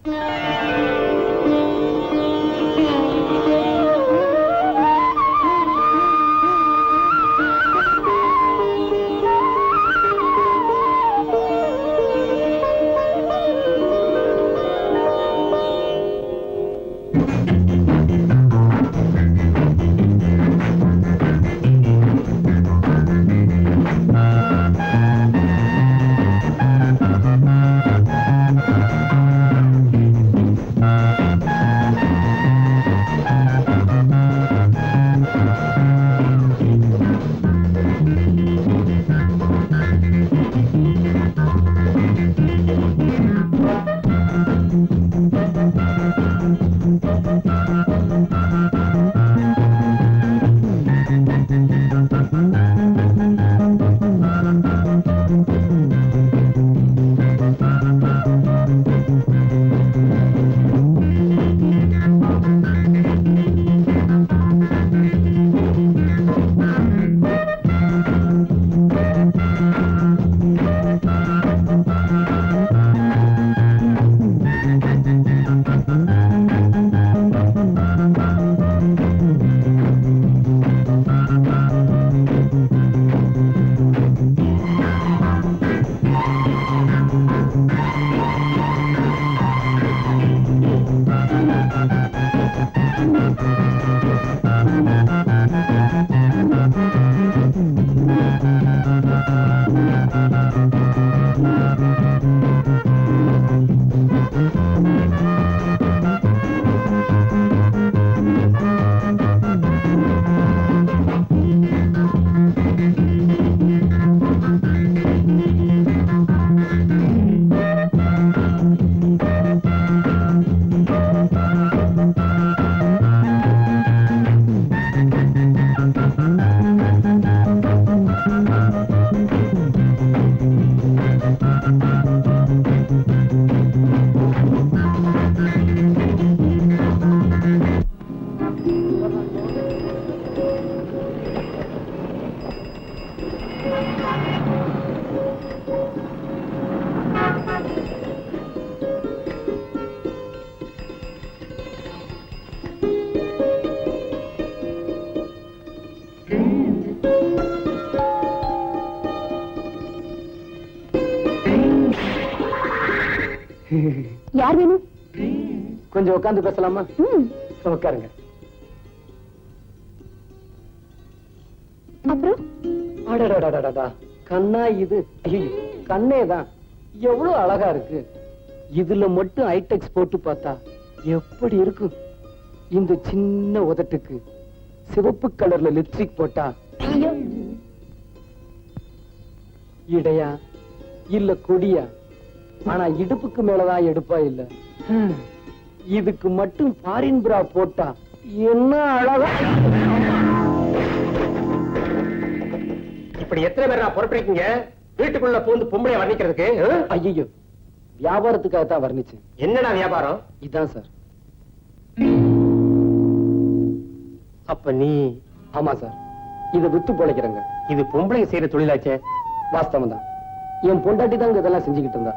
யார் வேணும்? கொஞ்சம் உட்கார்ந்து பேசலாமா? உட்காருங்க. அப்புறம் கண்ணா இது கண்ணேதான் எவ்வளவு அழகா இருக்கு. இதுல மட்டும் ஐடெக்ஸ் போட்டு பார்த்தா எப்படி இருக்கும்? இந்த சின்ன உதட்டுக்கு சிவப்பு கலர்ல லிப்ஸ்டிக் போட்டா இடையா இல்ல கொடியா? ஆனா இடுப்புக்கு மேலதான் எடுப்பா இல்ல. இதுக்கு மட்டும் ஃபாரின் பிரா போட்டா என்ன அழகா. இப்படி எத்தனை பேர் நான் பொறுப்பேற்கீங்க வீட்டுக்குள்ள பூந்து பொம்பளைய வர்ணிக்கிறதுக்கு? ஐயோ, வியாபாரத்துக்காக தான் வர்ணிச்சேன். என்னடா வியாபாரம்? இதான் சார். அப்ப நீ? ஆமா சார், இதை வித்து பொழைக்கிறேங்க. இது பொம்பளை செய்யற தொழிலாச்சே. வாஸ்தவம் தான். என் பொண்டாட்டி தாங்க இதெல்லாம் செஞ்சுக்கிட்டு இருந்தா.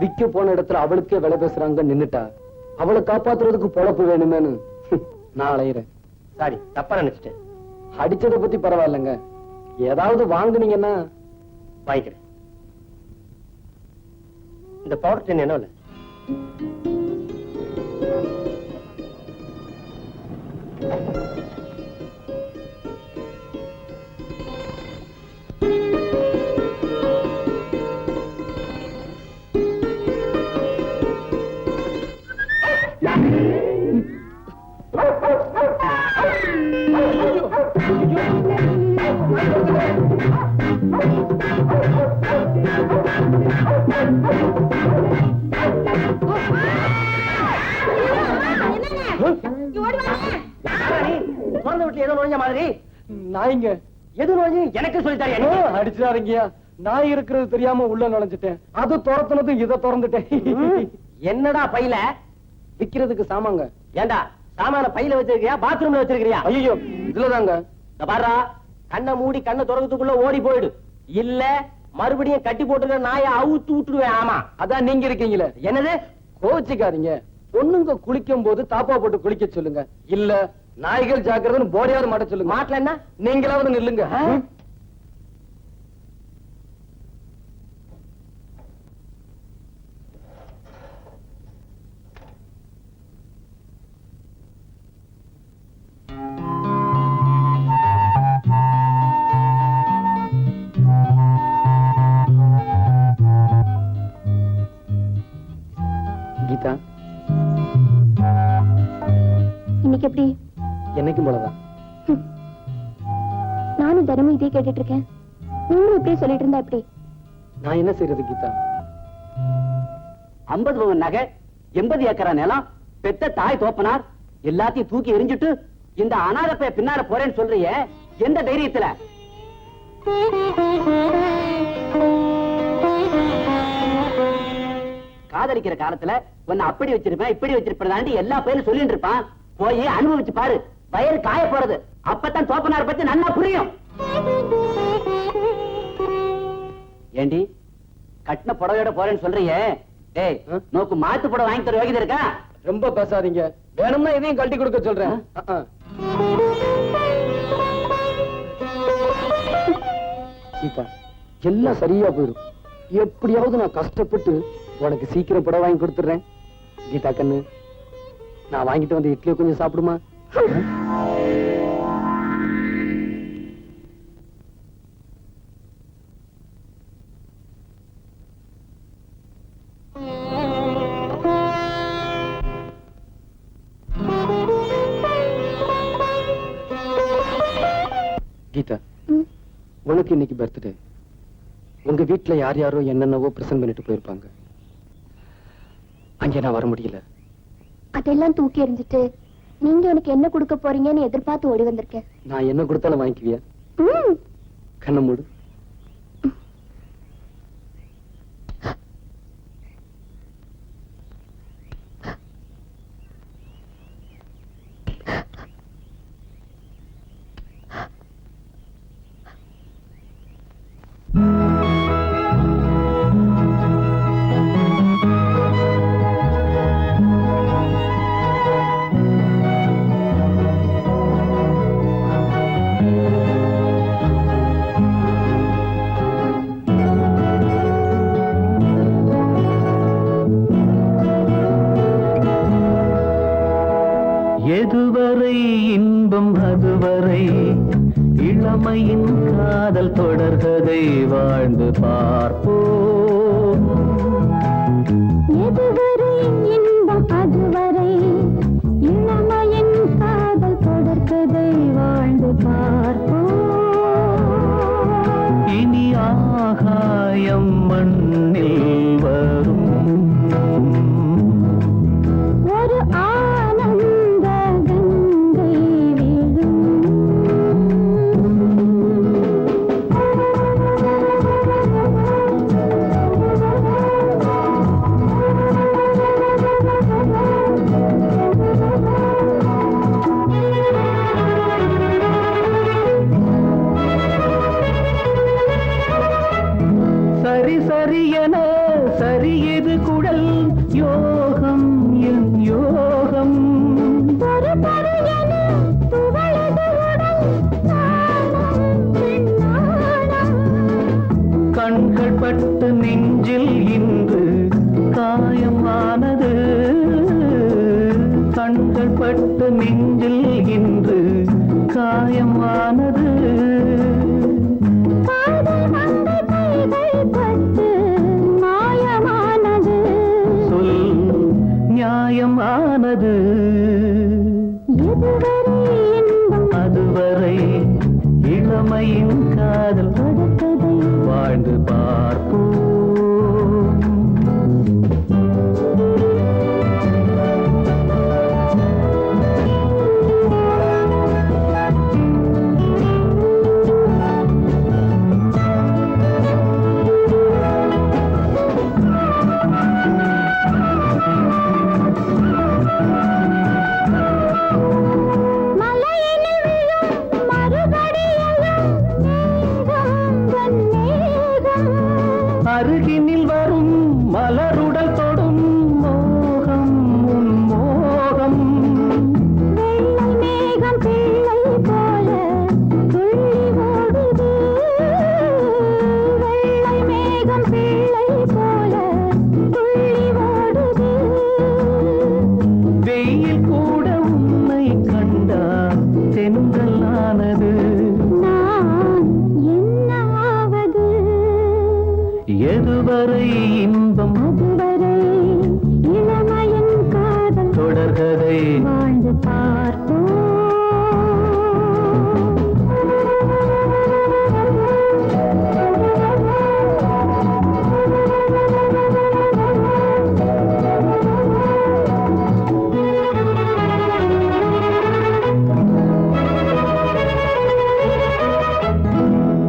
விக்க போன இடத்துல அவளுக்கே விலை பேசுறாங்க நின்னுட்டா. அவளை காப்பாத்துறதுக்கு பொழப்பு வேணுமேனு நான் அலையிறேன். சாரி, தப்பா நினைச்சிட்டேன். அடிச்சதை பத்தி பரவாயில்லைங்க, ஏதாவது வாங்குனீங்கன்னா வாங்கிக்கிறேன். இந்த பவுடர் டின் என்ன? நாய்ங்க. எது நோய்? எனக்கு சொல்லித்தாரியா? அடிச்சாருங்கயா. நாய் இருக்கிறது தெரியாம உள்ள நுழைஞ்சிட்டேன். அது துரத்துனதும் இதை திறந்துட்டேன். என்னடா பையில? விக்கிறதுக்கு சாமாங்க. ஏண்டா சாமான பையில வச்சிருக்கியா பாத்ரூம்ல வச்சிருக்கியா? ஐயோ, இதுலதாங்க. பாரா, கண்ணை மூடி கண்ணை திறக்கிறதுக்குள்ள ஓடி போயிடு. இல்ல மறுபடியும் கட்டி போட்டுருக்க நாயை அவுத்து விட்டுடுவேன். ஆமா, அதான் நீங்க இருக்கீங்களே. என்னது கோச்சிக்காதீங்க. பொண்ணுங்க குளிக்கும் போது தாப்பா போட்டு குளிக்க சொல்லுங்க. இல்ல நாய்கள் ஜாக்கிரதைன்னு போடியாவது மாட்ட சொல்லுங்க. மாட்டலன்னா நீங்களாவது நில்லுங்க. கீதா, இன்னைக்கு எப்படி? என்னைக்கும் போலதான். நானும் தினமும் இதே கேட்டுட்டு இருக்கேன். நீங்களும் இப்படியே சொல்லிட்டு இருந்தா எப்படி? நான் என்ன செய்யறது கீதா? 50 பவுன் நகை, 80 ஏக்கரா நிலம், பெத்த தாய் தோப்பனார் எல்லாத்தையும் தூக்கி எரிஞ்சிட்டு இந்த அனாதை பின்னால போறேன்னு சொல்றியே, எந்த தைரியத்துல? காதலிக்கிற காலத்துல உன்னை அப்படி வச்சிருப்பேன் இப்படி வச்சிருப்பேன் எல்லா பேரும் சொல்லிட்டு இருப்பான். போய் அனுபவிச்சு பாரு, வயிறு காய போறது. அப்பதான் தோப்பனார் பத்தி நல்லா புரியும். ஏண்டி கட்டின புடவையோட போறேன்னு சொல்றியே, டேய் நோக்கு மாத்து புடவை வாங்கி தர யோகிதை இருக்கா? ரொம்ப பேசாதீங்க. வேணும்னா இதையும் கழட்டி கொடுக்க சொல்றேன். கீதா, எல்லாம் சரியா போயிடும். எப்படியாவது நான் கஷ்டப்பட்டு உனக்கு சீக்கிரம் புடவை வாங்கி கொடுத்துறேன். கீதா கண்ணு, நான் வாங்கிட்டு வந்து இட்லியை கொஞ்சம் சாப்பிடுமா? கீதா, உனக்கு இன்னைக்கு பர்த்டே. உங்க வீட்டுல யார் யாரோ என்னென்னவோ பிரசன்ட் பண்ணிட்டு போயிருப்பாங்க. அங்கே நான் வர முடியல. அதெல்லாம் தூக்கி எறிஞ்சிட்டு நீங்க எனக்கு என்ன கொடுக்க போறீங்கன்னு எதிர்பார்த்து ஓடி வந்திருக்கேன். நான் என்ன கொடுத்தாலும் வாங்கிக்குவியா? கண்ணை மூடு. எதுவரை இன்பம் அதுவரை இளமையின் காதல் தொடர்கதை வாழ்ந்து பார்ப்போம். எதுவரை இன்பம் அதுவரை இளமையின் காதல் தொடர்கதை வாழ்ந்து பார்ப்போம். இனி ஆகாயம் மண்ணில் வரும் ஒரு ஆனந்த கங்கை விழும். சரி சரி என சரியது குடல் யோகம் என் யோகம். பரு பரு என துவளது உடல் நாணம் பெண் நாணம். கண்கள் பட்டு நெஞ்சில் இன்று காயமானது. கண்கள் பட்டு நெஞ்சில் இன்று காயமானது. காதல் வந்த கைகள் பட்டு மாயமானது. சொல் நியாயமானது. எதுவரை இன்பம் அதுவரை இளமையின் காதல் கொடுத்ததை வாழ்ந்து பார்ப்போம். மலையினில் விழும் மறுபடியும் மேகம் தன் மேகம். வாழ்ந்து பார்ப்போம்.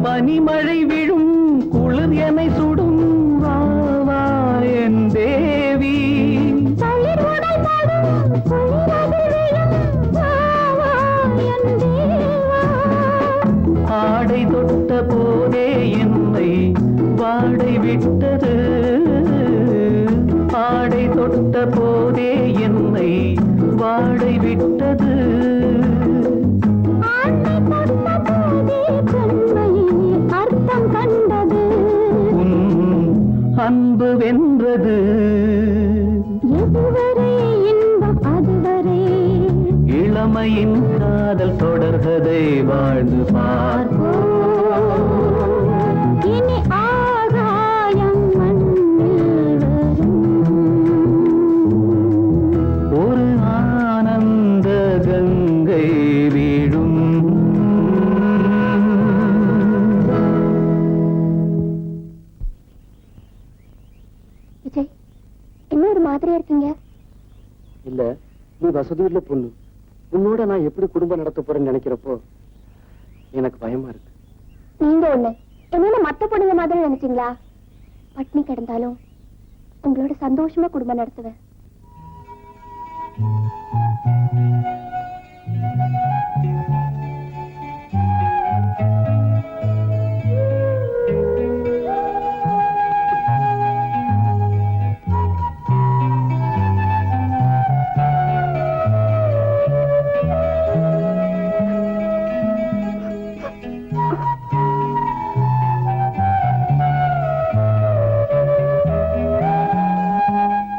பனிமழை விழும் குளிர் என்னை சுடும் வா வா என் தேவி தளிர் உடைபடும் குளிரதில் விழும் வா வா என் தேவா. ஆடை தொட்ட போதே என்னை வாடை விட்டது ஆடை தொட்ட போதே என்னை வாடை விட்டது ஆண்டை தொட்ட போதே பெண்மை அர்த்தம் கண்டது. உன் அன்பு வென்றது எதுவரை இன்பம் அதுவரை இளமையின் காதல் தொடர்கதை வாழ்ந்து பார்ப்போம். இனி ஆகாயம் மண்ணில் வரும். ஒரு ஆனந்த கங்கை வீழும் விஜய், இன்னொரு மாதிரியா இருக்கீங்க. இல்ல, நீ வசதியுள்ள பொண்ணு. உன்னோட நான் எப்படி குடும்பம் நடத்த போறேன்னு நினைக்கிறப்போ எனக்கு பயமா இருக்கு. நீங்க ஒண்ணு என்னென்ன மத்த பொண்ணுங்க மாதிரி நினைச்சீங்களா? பட்னி கிடந்தாலும் உங்களோட சந்தோஷமா குடும்பம் நடத்துவேன்.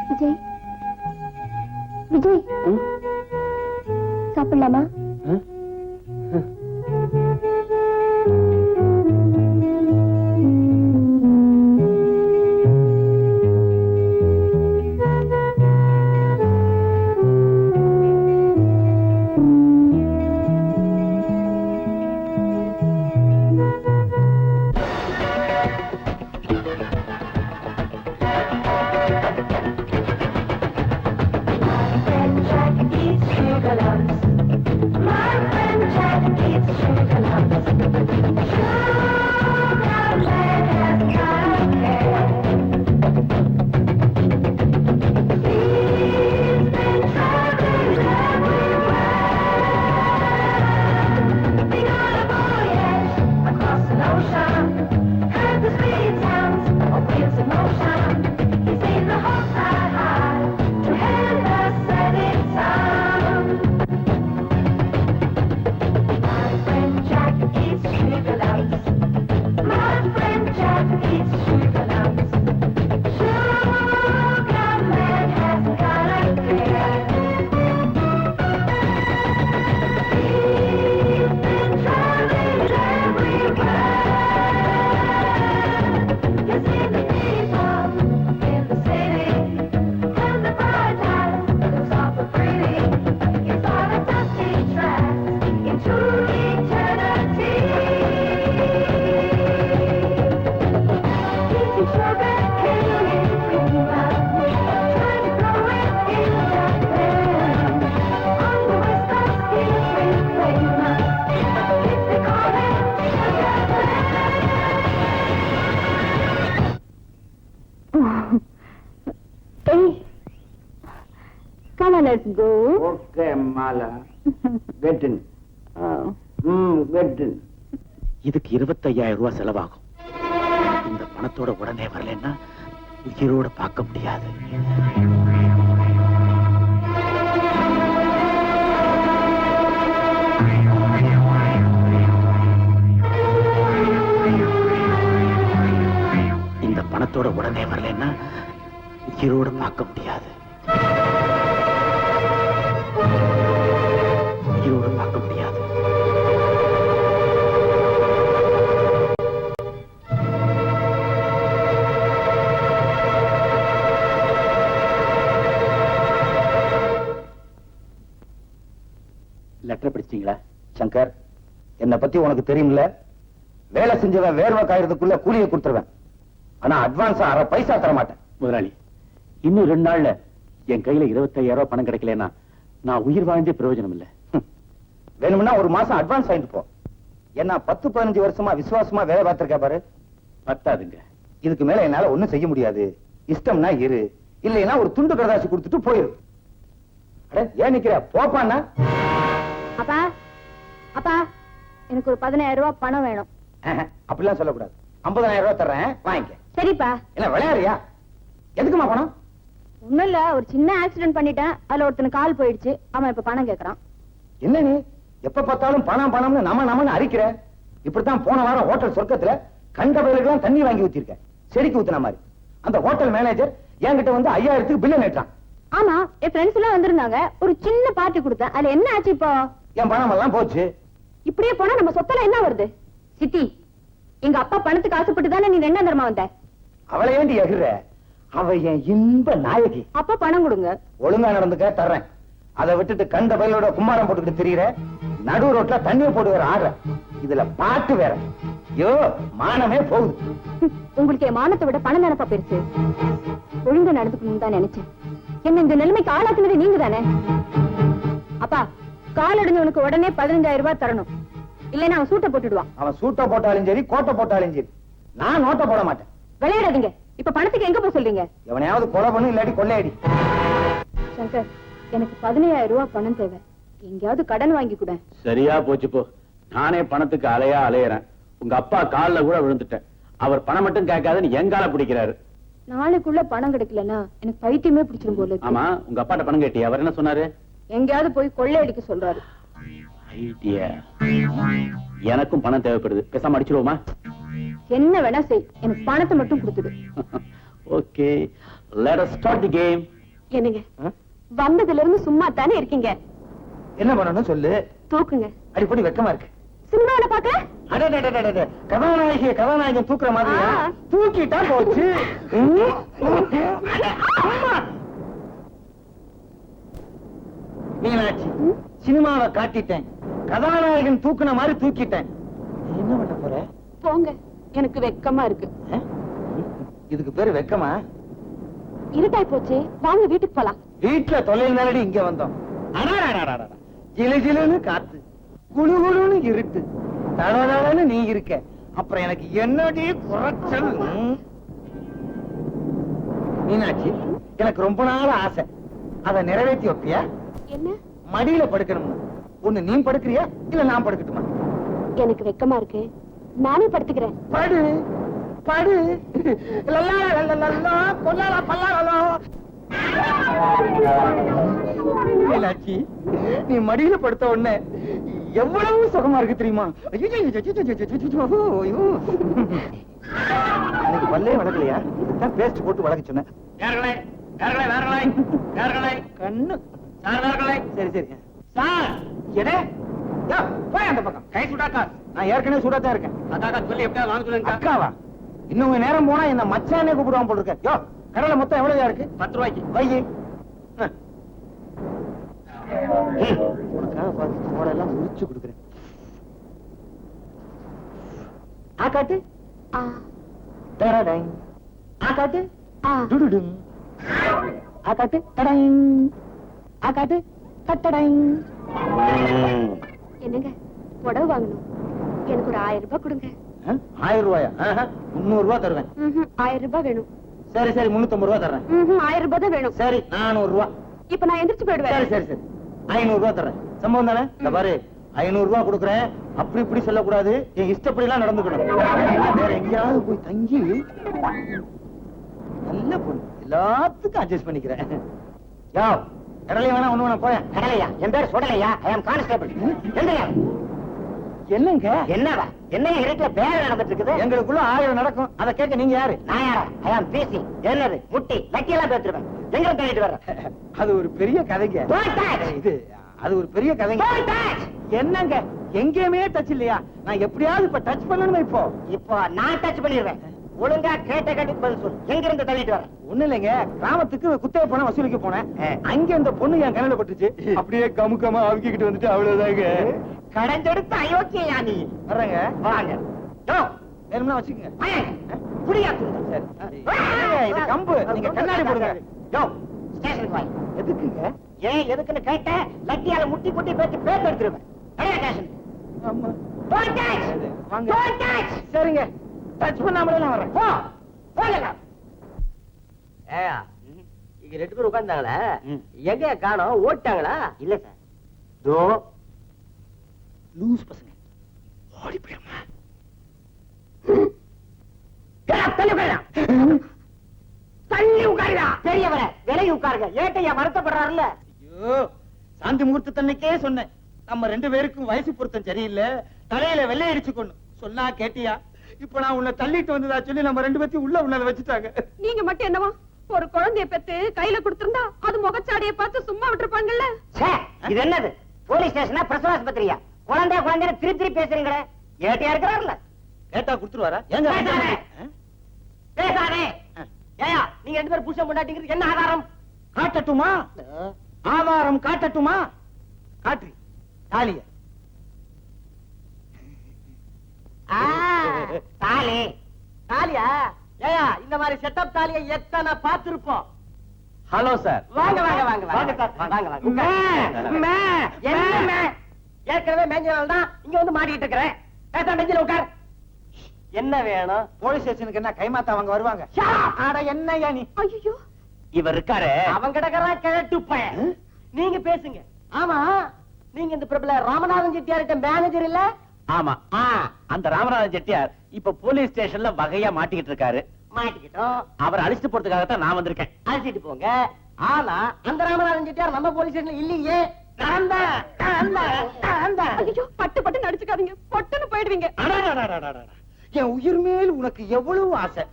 விஜய், விஜய், ம்? சாப்பிடலாமா? ஆ? Come on, let's go. Okay Mala get in. Get in. இதுக்கு 25,000 ரூபாய் செலவாகும். இந்த பணத்தோட உடனே வரலன்னா உயிரோட பார்க்க முடியாது. இந்த பணத்தோட உடனே வரலன்னா உயிரோட பார்க்க முடியாது. உயிரோட பார்க்க முடியாது. லெட்டர் படிச்சிட்டீங்களா? சங்கர், என்னை பத்தி உனக்கு தெரியும்ல, வேலை செஞ்சவன் வேர்வை காயறதுக்குள்ள கூலியை கொடுத்துருவேன். ஆனா அட்வான்ஸா அரை பைசா தர மாட்டேன். முதலாளி, இன்னும் 2 நாள்ல என் கையில 25,000 ரூபாய் பணம் கிடைக்கலன்னா நான் உயிர் வாழ்ந்தே பிரயோஜனம் இல்ல. வேணும்னா ஒரு மாசம் அட்வான்ஸ் வாங்கிட்டு போ. என்ன 10-15 வருஷமா விசுவாசமா வேலை பார்த்திருக்க பாரு. பத்தாதுங்க. இதுக்கு மேல என்னால ஒண்ணும் செய்ய முடியாது. இஷ்டம்னா இரு, இல்லைன்னா ஒரு துண்டு கடதாசி கொடுத்துட்டு போயிரு. அட ஏன் நிக்கிற? போப்பான்னா. அப்பா அப்பா, எனக்கு ஒரு 15,000 ரூபாய் பணம் வேணும். அப்படிலாம் சொல்லக்கூடாது. 50,000 ரூபாய் தர்றேன், வாங்கிக்க. சரிப்பா. என்ன விளையாடுறியா? எதுக்குமா பணம்? ஒண்ணும் இல்ல, ஒரு சின்ன ஆக்சிடென்ட் பண்ணிட்டேன். அதுல ஒருத்தனுக்கு கால் போயிடுச்சு. அவன் இப்ப பணம் கேக்குறான். என்ன நீ எப்ப பார்த்தாலும் பணம் பணம்னு நம்மன்னு அரிக்கிற? இப்படித்தான் போன வாரம் ஹோட்டல் சொர்க்கத்துல கண்ட பயிலுக்கெல்லாம் தண்ணி வாங்கி ஊத்திருக்க, செடிக்கு ஊத்துன மாதிரி. அந்த ஹோட்டல் மேனேஜர் என்கிட்ட வந்து 5,000க்கு பில்ல நேற்றான். ஆமா, என் ஃப்ரெண்ட்ஸ் எல்லாம் வந்திருந்தாங்க. ஒரு சின்ன பார்ட்டி கொடுத்தேன். அதுல என்ன ஆச்சு இப்போ? என் பணம் எல்லாம் போச்சு. இப்படியே போனா நம்ம சொத்தெல்லாம் என்ன வருது? சித்தி, எங்க அப்பா பணத்துக்கு ஆசைப்பட்டு தானே நீ 2ஆம் தரமா வந்த. அவளை ஏண்டி எகுற? அவ என் இன்ப நாயகி. அப்பா பணம் கொடுங்க. ஒழுங்கா நடந்துக்க, தர்றேன். அதை விட்டுட்டு கண்ட பயிலோட கும்மாரம் போட்டுக்கிட்டு திரியிற, நடு ரோட்ல தண்ணியை போட்டு வேற ஆடுற. இதுல பாட்டு வேற. ஐயோ, மானமே போகுது. உங்களுக்கு என் மானத்தை விட பணம் நினைப்பா பெருசு. ஒழுங்கா நடந்துக்கணும்னு தான் நினைச்சேன். என்ன இந்த நிலைமைக்கு ஆளாக்குனது நீங்க தானே. அப்பா, கால் அடைஞ்சவனுக்கு உடனே 15,000 ரூபாய் தரணும். இல்லைன்னா அவன் சூட்டை போட்டுடுவான். அவன் சூட்டை போட்டாலும் சரி, கோட்டை போட்டாலும் சரி, நான் நோட்டை போட மாட்டேன். விளையாடாதீங்க. இப்ப பணத்துக்கு எங்க போக சொல்றீங்க? எவனையாவது கொலை பண்ணு, இல்லாட்டி கொள்ளையடி. சங்கர், எனக்கு 15,000 ரூபாய் பணம் தேவை. எங்கேயாவது கடன் வாங்கி கூட. சரியா போச்சு போ. நானே பணத்துக்கு அலையா அலையறேன். உங்க அப்பா கால்ல கூட விழுந்துட்டேன். அவர் பணம் மட்டும் கேட்காதுன்னு எங்கால பிடிக்கிறாரு. நாளைக்குள்ள பணம் கிடைக்கலன்னா எனக்கு பைத்தியமே பிடிச்சிரும் போல இருக்கு. ஆமா, உங்க அப்பாட்ட பணம் கேட்டியா? அவர் என்ன சொன்னாரு? எங்கேயாவது போய் கொள்ளையடிக்க சொல்றாரு. ஐடியா. எனக்கும் பணம் தேவைப்படுது. பேசாம அடிச்சிருவோமா? என்ன வேணா செய், எனக்கு பணத்தை மட்டும் கொடுத்துடு. Okay, let us start the game. என்னங்க, வந்ததுல இருந்து சும்மா தானே இருக்கீங்க. என்ன பண்ணணும் சொல்லு. தூக்குங்க. அடிப்படி வெக்கமா இருக்கு. சினிமாவில பாக்க கதாநாயகன் தூக்குற மாதிரி தூக்கிட்டா போச்சு. மீனாட்சி, சினிமாவை காட்டிட்டேன், கதாநாயகன் தூக்குன மாதிரி தூக்கிட்டேன். என்ன பண்ண போற? போங்க, எனக்கு வெக்கமா இருக்கு. இதுக்கு பேரு வெக்கமா? இருட்டாய் போச்சு, வாங்க வீட்டுக்கு போலாம். வீட்டுல தொலைனாலடி இங்க வந்தோம். ஜிலு ஜிலுன்னு காத்து, குளு குளுன்னு இருட்டு, தடதடன்னு நீ இருக்க. அப்புறம் எனக்கு என்னடி குறைச்சல்? மீனாட்சி, எனக்கு ரொம்ப நாள் ஆசை. அதை நிறைவேற்றி வைப்பியா? என்ன? மடியில படுக்கணும்னு. ஒண்ணு நீ படுக்கிறியா, இல்ல நான் படுக்கட்டுமா? எனக்கு வெக்கமா இருக்கு, நானே படுத்துக்கிறேன். படு படு. லல்லா லல்லா கொல்லலா பல்லலா. மீனாட்சி, நீ மடியில படுத்த உடனே எவ்வளவு சுகமா இருக்கு தெரியுமா? எனக்கு பல்லே வளர்க்கலையா? இதுதான் பேஸ்ட் போட்டு வளர்க்க சொன்னேன். கண்ணு. சரி சரி சார். எடே, போய் அந்த பக்கம். கை சுடாக்கா. நான் ஏற்கனவே சூடாத்தான் இருக்கேன். அக்காக்கா சொல்லி எப்படியா வாங்க சொல்லுங்க. அக்காவா? இன்னும் நேரம் போனா என்ன மச்சானே கூப்பிடுவான் போல இருக்க. யோ, கடலை மொத்தம் எவ்வளவு இருக்கு? 10 ரூபாய்க்கு. வைகி. உனக்காக பார்த்து சோடெல்லாம் முடிச்சு கொடுக்குறேன். ஆக்காட்டு. டடடங். ஆக்காட்டு. டுடுடுங். ஆக்காட்டு. டடங். ஆக்காட்டு. கட்டடங். என்னங்க, புடவை வாங்கணும். எனக்கு ஒரு 1000 ரூபாய் கொடுங்க. 1000 ரூபாயா? 300 ரூபாய் தருவேன். 1000 ரூபாய் வேணும். சரி சரி, 350 ரூபாய் தர்றேன். 1000 ரூபாய் தான் வேணும். சரி, 400 ரூபாய். இப்ப நான் எந்திரிச்சு போயிடுவேன். சரி சரி சரி, 500 ரூபாய் தர்றேன். சம்பவம் தானே? இந்த பாரு, 500 ரூபாய் கொடுக்குறேன். அப்படி இப்படி சொல்லக்கூடாது, என் இஷ்டப்படி எல்லாம் நடந்துக்கணும். வேற எங்கேயாவது போய் தங்கி நல்ல பொண்ணு, எல்லாத்துக்கும் அட்ஜஸ்ட் பண்ணிக்கிறேன். யா, கடலை வேணா ஒண்ணு வேணா போய. கடலையா? என் பேர் சுடலையா? ஐ அம் கான்ஸ்டபிள். எந்திரியா? என்னங்க? என்னவா? என்ன இருட்டுல பேர நடந்துட்டு இருக்குது? எங்களுக்குள்ள 1000 நடக்கும். அதை கேட்க நீங்க யாரு? நான் யாரா? ஐ அம் பிசி. என்னது முட்டி லக்கி எல்லாம் பேத்துருவேன். எங்க தேடிட்டு வர? அது ஒரு பெரிய கதைங்க. இது அது ஒரு பெரிய கதைங்க. என்னங்க, எங்கேயுமே டச் இல்லையா? நான் எப்படியாவது இப்ப டச் பண்ணணுமே. இப்போ இப்போ நான் டச் பண்ணிடுவேன். ஒழுங்கா கேட்ட கேட்டு பதில் சொல்லு. எங்க இருந்து தள்ளிட்டு வர? ஒண்ணு இல்லைங்க, கிராமத்துக்கு குத்தகை பணம் வசூலிக்க போனேன். அங்க இந்த பொண்ணு என் கண்ணுல பட்டுச்சு. அப்படியே கமுக்கமா அவிக்கிட்டு வந்துட்டு அவ்வளவுதாங்க. கடைஞ்செடுத்த அயோக்கியா நீ. வர்றேங்க. வாங்க. யோ, வேணும்னா வச்சுக்கங்க. புடியா தூங்க. சரி. ஏங்க, இது கம்பு, நீங்க கண்ணாடி போடுங்க. யோ, ஸ்டேஷனுக்கு வாங்க. எதுக்குங்க? ஏன் எதுக்குன்னு கேட்ட லட்டியால முட்டி முட்டி பேச்சு பேத்து எடுத்துருவேன். அடையா ஸ்டேஷன். ஆமா. Don't touch! வாங்க. Don't touch! சரிங்க, டச் பண்ணாமலே நான் வர்றேன். போ, போகல. ஏயா, இங்க 2 பேர் உட்கார்ந்தாங்களே, எங்க காணோம்? ஓட்டாங்களா? இல்ல சார். தோ லூஸ் பசங்க ஓடி போயம்மா. தள்ளி உட்காருடா. பெரியவர விலகி உட்காருங்க. ஏட்டையா வருத்தப்படுறாருல்ல? ஐயோ, சாந்தி முகூர்த்தன்னைக்கே சொன்னேன், நம்ம 2 பேருக்கும் வயசு பொருத்தம் சரியில்லை, தலையில வெள்ளை அடிச்சுக்கணும். சொன்னா கேட்டியா? இப்ப நான் உன்னை தள்ளிட்டு வந்ததா சொல்லி நம்ம 2 பேத்தையும் உள்ள உன்னால வச்சுட்டாங்க. நீங்க மட்டும் என்னவா ஒரு குழந்தைய பெத்து கையில கொடுத்திருந்தா அது முகச்சாடிய பார்த்து சும்மா விட்டுருப்பாங்கல்ல. இது என்னது? போலீஸ் ஸ்டேஷனா பிரசவாஸ்பத்திரியா? குழந்தை குழந்தைன்னு திருப்பி பேசுறீங்களே. ஏட்டையா இருக்கிறாருல்ல? கேட்டா குடுத்துருவாரா? ஏங்க பேசாதே. ஏயா, நீங்க 2 பேரும் புருஷன் பொண்டாட்டிங்கிறது என்ன ஆதாரம்? காட்டட்டுமா? ஆதாரம் காட்டட்டுமா? காட்டு தாலிய. தாலி தாலியா? ஏயா, இந்த மாதிரி செட்டப் தாலியை எத்தனை பார்த்திருப்போம். Hello sir. வாங்க வாங்க வாங்க வாங்க வாங்க. ஏற்கனவே மேஞ்சனால தான் இங்க வந்து மாட்டிட்டு இருக்கிறேன். பேச நெஞ்சில உட்கார். என்ன வேணும்? போலீஸ் ஸ்டேஷனுக்கு என்ன கைமாத்தா அவங்க வருவாங்க? அட என்னய்யா நீ? ஐயோ, இவர் இருக்காரு. அவன் கிடக்குறான் கிழட்டு பையன். நீங்க பேசுங்க. ஆமா, நீங்க இந்த பிரபல ராமநாதன் செட்டியார்கிட்ட மேனேஜர் இல்ல? ஆமா, அந்த ராமநாதன் செட்டியார் இப்ப போலீஸ் ஸ்டேஷன்ல வகையா மாட்டிக்கிட்டு இருக்காரு. மாட்டிக்கிட்டோம். அவர் அழிச்சிட்டு போறதுக்காகத்தான் நான் வந்திருக்கேன். அழைச்சிட்டு போங்க. ஆனா அந்த ராமநாதன் செட்டியார் நம்ம போலீஸ் ஸ்டேஷன்ல இல்லையே. ஐயோ, பட்டு பட்டு நடிச்சுக்காதீங்க, பொட்டுன்னு போயிடுவீங்க. அடடடடடடட. என் உயிர் மேல் உனக்கு எவ்வளவு ஆசை.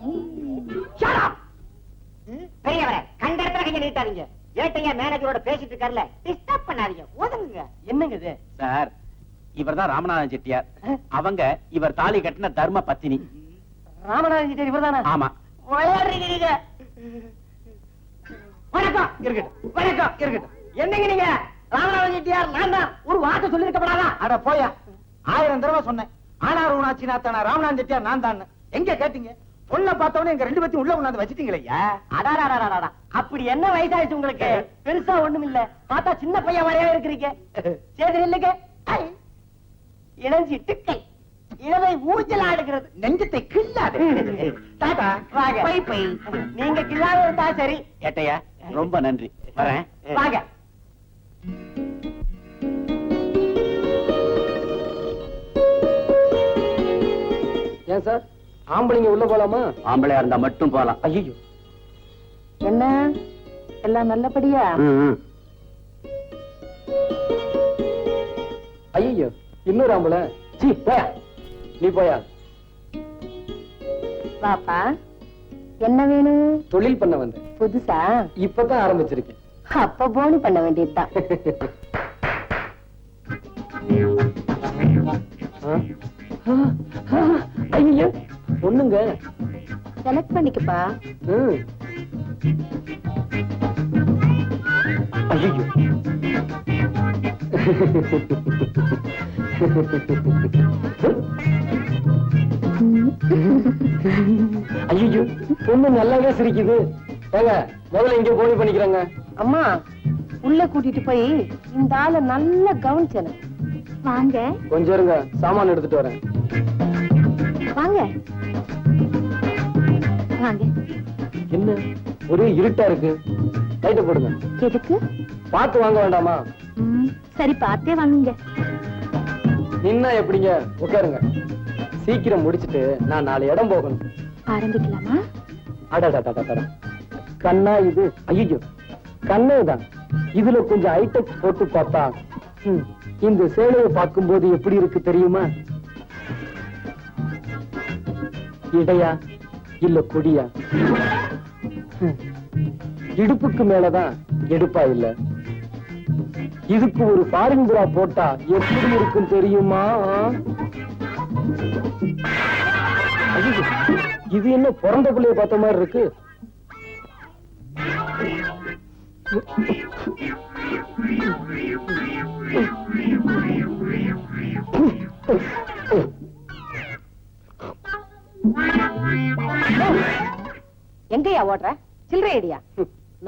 பெரியவரே, கண்ட இடத்துல கைய நீட்டாதீங்க. ஏட்டையா மேனேஜரோட பேசிட்டு இருக்காருல்ல, டிஸ்டர்ப் பண்ணாதீங்க. ஒதுங்குங்க. என்னங்க இது? சார், இவர்தான் ராமநாதன் செட்டியார். அவங்க இவர் தாலி கட்டின தர்ம பத்தினி. ராமநாதன் செட்டியார் இவர்தானா? ஆமா. விளையாடுறீங்க நீங்க. வணக்கம். இருக்கட்டும் வணக்கம். இருக்கட்டும். என்னங்க நீங்க? ராமநாதன் செட்டியார் நான் தான். ஒரு வார்த்தை சொல்லிருக்கப்படாதா? அட போயா, 1000 தடவை சொன்னேன். ஆனார் ஊனாச்சி நாத்தானா ராமநாதன் செட்டியார் நான் தான். எங்க கேட்டீங்க? பொண்ணை பார்த்தவனே எங்க 2 பேத்தையும் உள்ள கொண்டாந்து வச்சிட்டீங்களே. அடாடாடாடாடா, அப்படி என்ன வயசாயிடுச்சு உங்களுக்கு? பெருசா ஒண்ணும் இல்ல, பார்த்தா சின்ன பையன் மாதிரியே இருக்கிறீங்க. சரி இல்லைங்க, இளஞ்சிட்டுக்கை இளவை ஊஞ்சல் ஆடுகிறது. நெஞ்சத்தை கிள்ளாது. தாத்தா வாங்க. பை பை, நீங்க கிள்ளாத இருந்தா சரி. ஏட்டையா, ரொம்ப நன்றி. வரேன். வாங்க. ஏன் சார், ஆம்பளைங்க உள்ள போலாமா? ஆம்பளையா இருந்தா மட்டும் போலாம். ஐயோ, என்ன எல்லாம் நல்லபடியா? ஐயோ, இன்னொரு ஆம்பளை. சீ, போயா, நீ போயா. பாப்பா, என்ன வேணும்? தொழில் பண்ண வந்தேன். புதுசா? இப்பதான் ஆரம்பிச்சிருக்கேன். அப்ப போனி பண்ண வேண்டியதுதான். ஐயோ, பொண்ணுங்க. செலக்ட் பண்ணிக்கப்பா. ஐயோ, ஐயோ, பொண்ணு நல்லாவே சிரிக்குது. ஏங்க, முதல்ல இங்க போனி பண்ணிக்கிறாங்க. அம்மா, உள்ள கூட்டிட்டு போய் இந்த ஆளை நல்லா கவனிச்சன. வாங்க. கொஞ்சம் இருங்க, சாமான் எடுத்துட்டு வரேன். வாங்க வாங்க. என்ன ஒரே இருட்டா இருக்கு? லைட்ட போடுங்க. எதுக்கு? பார்த்து வாங்க வேண்டாமா? சரி, பார்த்தே வாங்குங்க. நின்னா எப்படிங்க? உட்காருங்க. சீக்கிரம் முடிச்சிட்டு நான் 4 இடம் போகணும். ஆரம்பிக்கலாமா? அடடடடடட, கண்ணா இது? ஐயோ, கண்ணேதான். இதுல கொஞ்சம் ஐட்டெக்ஸ் போட்டு பார்த்தா இந்த சேலையை பார்க்கும்போது எப்படி இருக்கு தெரியுமா? இடையா இல்ல கொடியா? இடுப்புக்கு மேலதான் எடுப்பா இல்ல. இதுக்கு ஒரு ஃபாரின் புறா போட்டா எப்படி இருக்கும் தெரியுமா? ஐயோ, இது என்ன பிறந்த பிள்ளைய பார்த்த மாதிரி இருக்கு? எங்கயா ஓடுற? சில்லறை ஐடியா?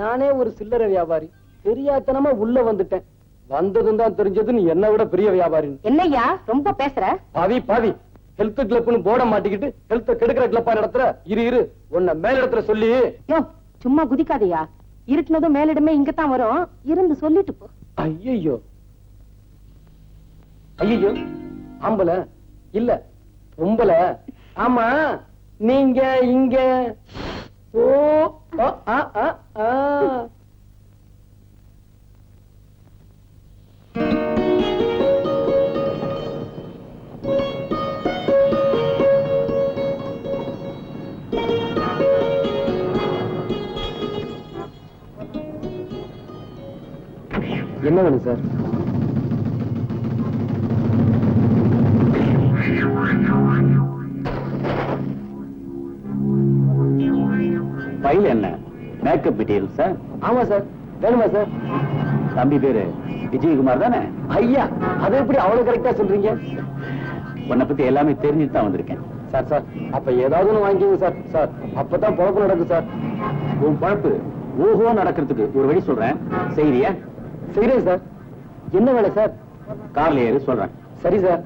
நானே ஒரு சில்லறை வியாபாரி, தெரியாதனமா உள்ள வந்துட்டேன். வந்ததும் தான் தெரிஞ்சது நீ என்ன விட பெரிய வியாபாரி. என்னய்யா ரொம்ப பேசுற? பாவி பாவி, ஹெல்த் கிளப்னு போர்ட மாட்டிக்கிட்டு ஹெல்த் கெடுக்கிற கிளப்பா நடத்துற. இரு உன்னை மேல் இடத்துல சொல்லி. யோ சும்மா குதிக்காதயா, இருட்டுனதும் மேலிடமே இங்கதான் வரும், இருந்து சொல்லிட்டு போ. ஐயோ ஆம்பளை இல்ல பொம்பளை. ஆமா நீங்க இங்க. ஓ ஆ, ஆ, ஆ, ஆ. என்ன வேணும் சார்? ஃபைல் என்ன? Makeup detail sir? ஆமா சார். வேணுமா சார்? தம்பி பேரு விஜயகுமார் தானே? ஐயா, அதை எப்படி அவ்வளவு கரெக்டா சொல்றீங்க? உன்னை பத்தி எல்லாமே தெரிஞ்சுட்டு தான் வந்திருக்கேன். சார் அப்ப ஏதாவது ஒண்ணு வாங்கிங்க சார். சார் அப்பதான் பொழப்பு நடக்கும் சார். உன் பழப்பு ஓஹோ நடக்கிறதுக்கு ஒரு வழி சொல்றேன், செய்யறியா? செய்றேன் சார். என்ன வேலை சார்? கார்ல ஏறு சொல்றேன். சரி சார்.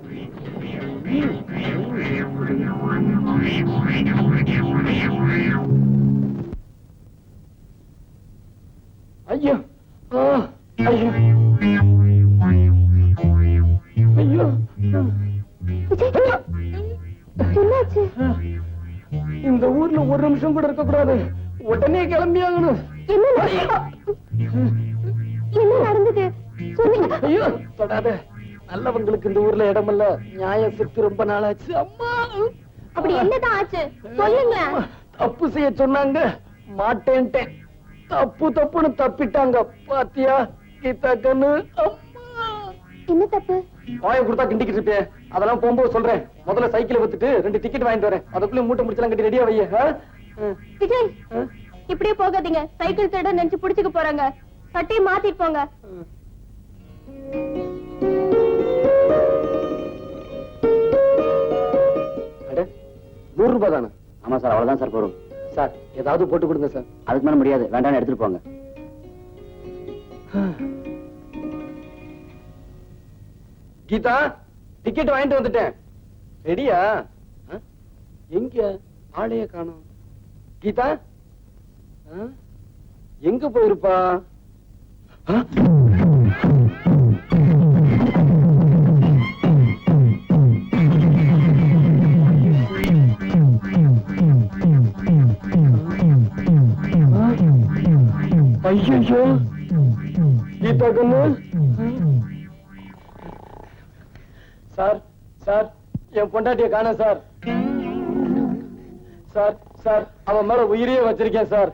ஐயோ ஐயோ ஐயோ, என்னாச்சு? இந்த ஊர்ல ஒரு நிமிஷம் கூட இருக்க கூடாது, உடனே கிளம்பி ஆகணும். என்ன நடந்தது? ஐயோ தொடாத, நல்லவங்களுக்கு இந்த ஊர்ல இடமல்ல. நியாயம் செத்து ரொம்ப நாளாச்சு. அம்மா, அப்படி என்னதான் ஆச்சு சொல்லுங்க. தப்பு செய்ய சொன்னாங்க, மாட்டேன்ட்டேன். தப்புன்னு தப்பிட்டாங்க. பாத்தியா கீதா கண்ணு? என்ன தப்பு? வாயை கொடுத்தா கிண்டிக்கிட்டு இருப்பேன். அதெல்லாம் போகும்போது சொல்றேன். முதல்ல சைக்கிள் வித்துட்டு 2 டிக்கெட் வாங்கிட்டு வரேன். அதுக்குள்ள மூட்டை முடிச்சலாம் கட்டி ரெடியா வைய. விஜய், இப்படியே போகாதீங்க. சைக்கிள் திருட நினைச்சு புடிச்சுக்க போறாங்க. சட்டையை மாத்திட்டு போங்க. அட, 100 ரூபாய் தானே? ஆமா சார், அவ்வளவுதான் சார் போறோம். சார் ஏதாவது போட்டு கொடுங்க சார். அதுக்கு மேல முடியாது, வேண்டாம்னு எடுத்துட்டு போங்க. கீதா, டிக்கெட் வாங்கிட்டு வந்துட்டேன். ரெடியா? எங்க ஆளைய காணோம். கீதா எங்க போயிருப்பா? ஐயோ கீதா கண்ணு. சார் என் பொண்டாட்டிய காண சார். சார் அவன் மேல உயிரையே வச்சிருக்கேன் சார்.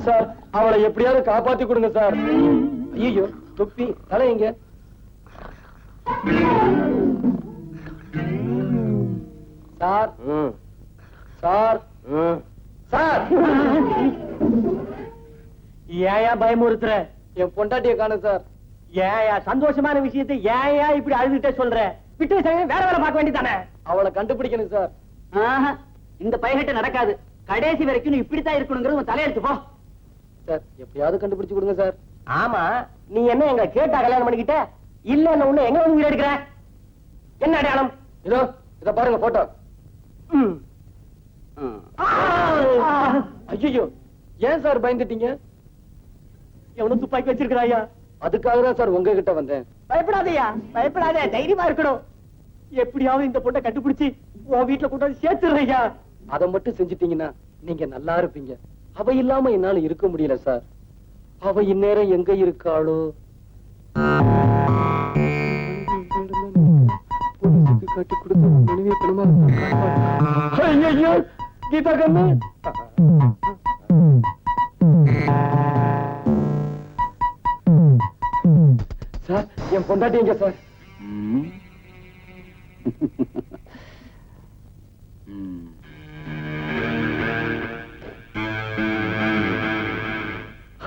சார் அவளை எப்படியாவது காப்பாத்தி கொடுங்க சார். ஐயோ தொப்பி தலை எங்க? சார் சார் சார், ஏயா பயமுறுத்துற? என் பொண்டாட்டிய காண சார். ஏயா சந்தோஷமான விஷயத்தை ஏயா இப்படி அழுதுட்டே சொல்ற? விட்டு வேற வேலை பார்க்க வேண்டியதானே? அவளை கண்டுபிடிக்கணும் சார். இந்த பையன்கிட்ட நடக்காது. கடைசி வரைக்கும் நீ இப்படித்தான் இருக்கணுங்கிறது உன் தலையெழுத்து. போ சார், எப்படியாவது கண்டுபிடிச்சு கொடுங்க சார். ஆமா, நீ என்ன எங்களை கேட்டா கல்யாணம் பண்ணிக்கிட்ட? இல்ல என்ன உன்ன எங்க வந்து எடுக்கிற? என்ன அடையாளம்? இத பாருங்க போட்டோ. ஐயோ, ஏன் சார் பயந்துட்டீங்க? எவனும் துப்பாக்கி வச்சிருக்கிறாயா? அதுக்காக தான் சார் உங்ககிட்ட வந்தேன். பயப்படாதயா, பயப்படாத, தைரியமா இருக்கணும். எப்படியாவது இந்த பொண்ணை கண்டுபிடிச்சு உன் வீட்டுல கொண்டு சேர்த்துறையா. அதை மட்டும் செஞ்சிட்டீங்கன்னா நீங்க நல்லா இருப்பீங்க. அவ இல்லாம என்னால இருக்க முடியல சார். அவ இந்நேரம் எங்க இருக்காளோ? கட்டி கொடுத்து மனைவியை பெருமா. ஐயோ கீதா கண்ணு. சார், என் பொண்டாட்டி எங்க சார்?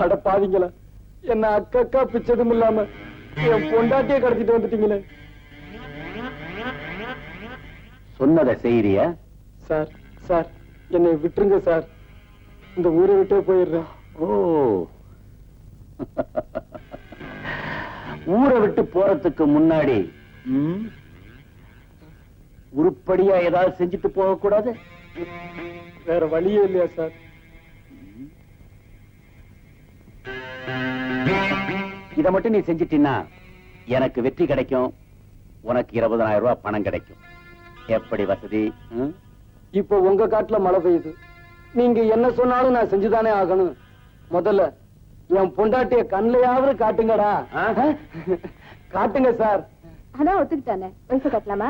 அட பாவிங்களா, என்ன அக்கா பிச்சதும் இல்லாம என் பொண்டாட்டியே கடத்திட்டு வந்துட்டீங்களே. சொன்னதை செய்யறியா? சார் சார், என்னை விட்டுருங்க சார், இந்த ஊரை விட்டே போயிடுறேன். ஓ, ஊரை விட்டு போறதுக்கு முன்னாடி உருப்படியா ஏதாவது செஞ்சுட்டு போக கூடாது? வேற வழியே இல்லையா சார்? இத மட்டும் நீ செஞ்சிட்டீன்னா எனக்கு வெற்றி கிடைக்கும், உனக்கு 20,000 ரூபாய் பணம் கிடைக்கும். எப்படி வசதி? இப்போ உங்க காட்டுல மழை பெய்யுது, நீங்க என்ன சொன்னாலும் நான் செஞ்சுதானே ஆகணும். முதல்ல என் பொண்டாட்டிய கண்ணையாவது காட்டுங்கடா. காட்டுங்க சார். அதான் ஒத்துக்கிட்டானே, வயசு கட்டலாமா?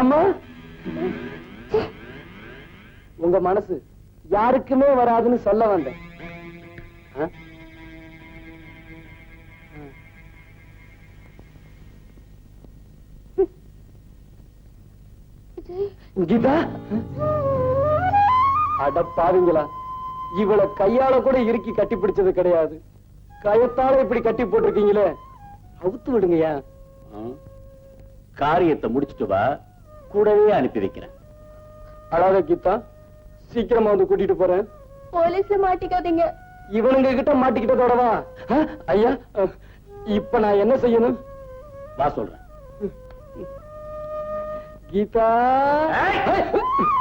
அம்மா, உங்க மனசு யாருக்குமே வராதுன்னு சொல்ல வந்தேன். கீதா, அட பாவிங்களா, இவளை கையால கூட இறுக்கி கட்டி பிடிச்சது கிடையாது, கயத்தால இப்படி கட்டி போட்டிருக்கீங்களே, அவுத்து விடுங்கயா. காரியத்தை முடிச்சிட்டு வா, கூடவே அனுப்பி வைக்கிறேன். அழாத கீதா, சீக்கிரமா வந்து கூட்டிட்டு போறேன். போலீஸ்ல மாட்டிக்காதீங்க. இவனுங்க கிட்ட மாட்டிக்கிட்டதோடவா? ஐயா, இப்ப நான் என்ன செய்யணும்? வா சொல்றேன். கீதா,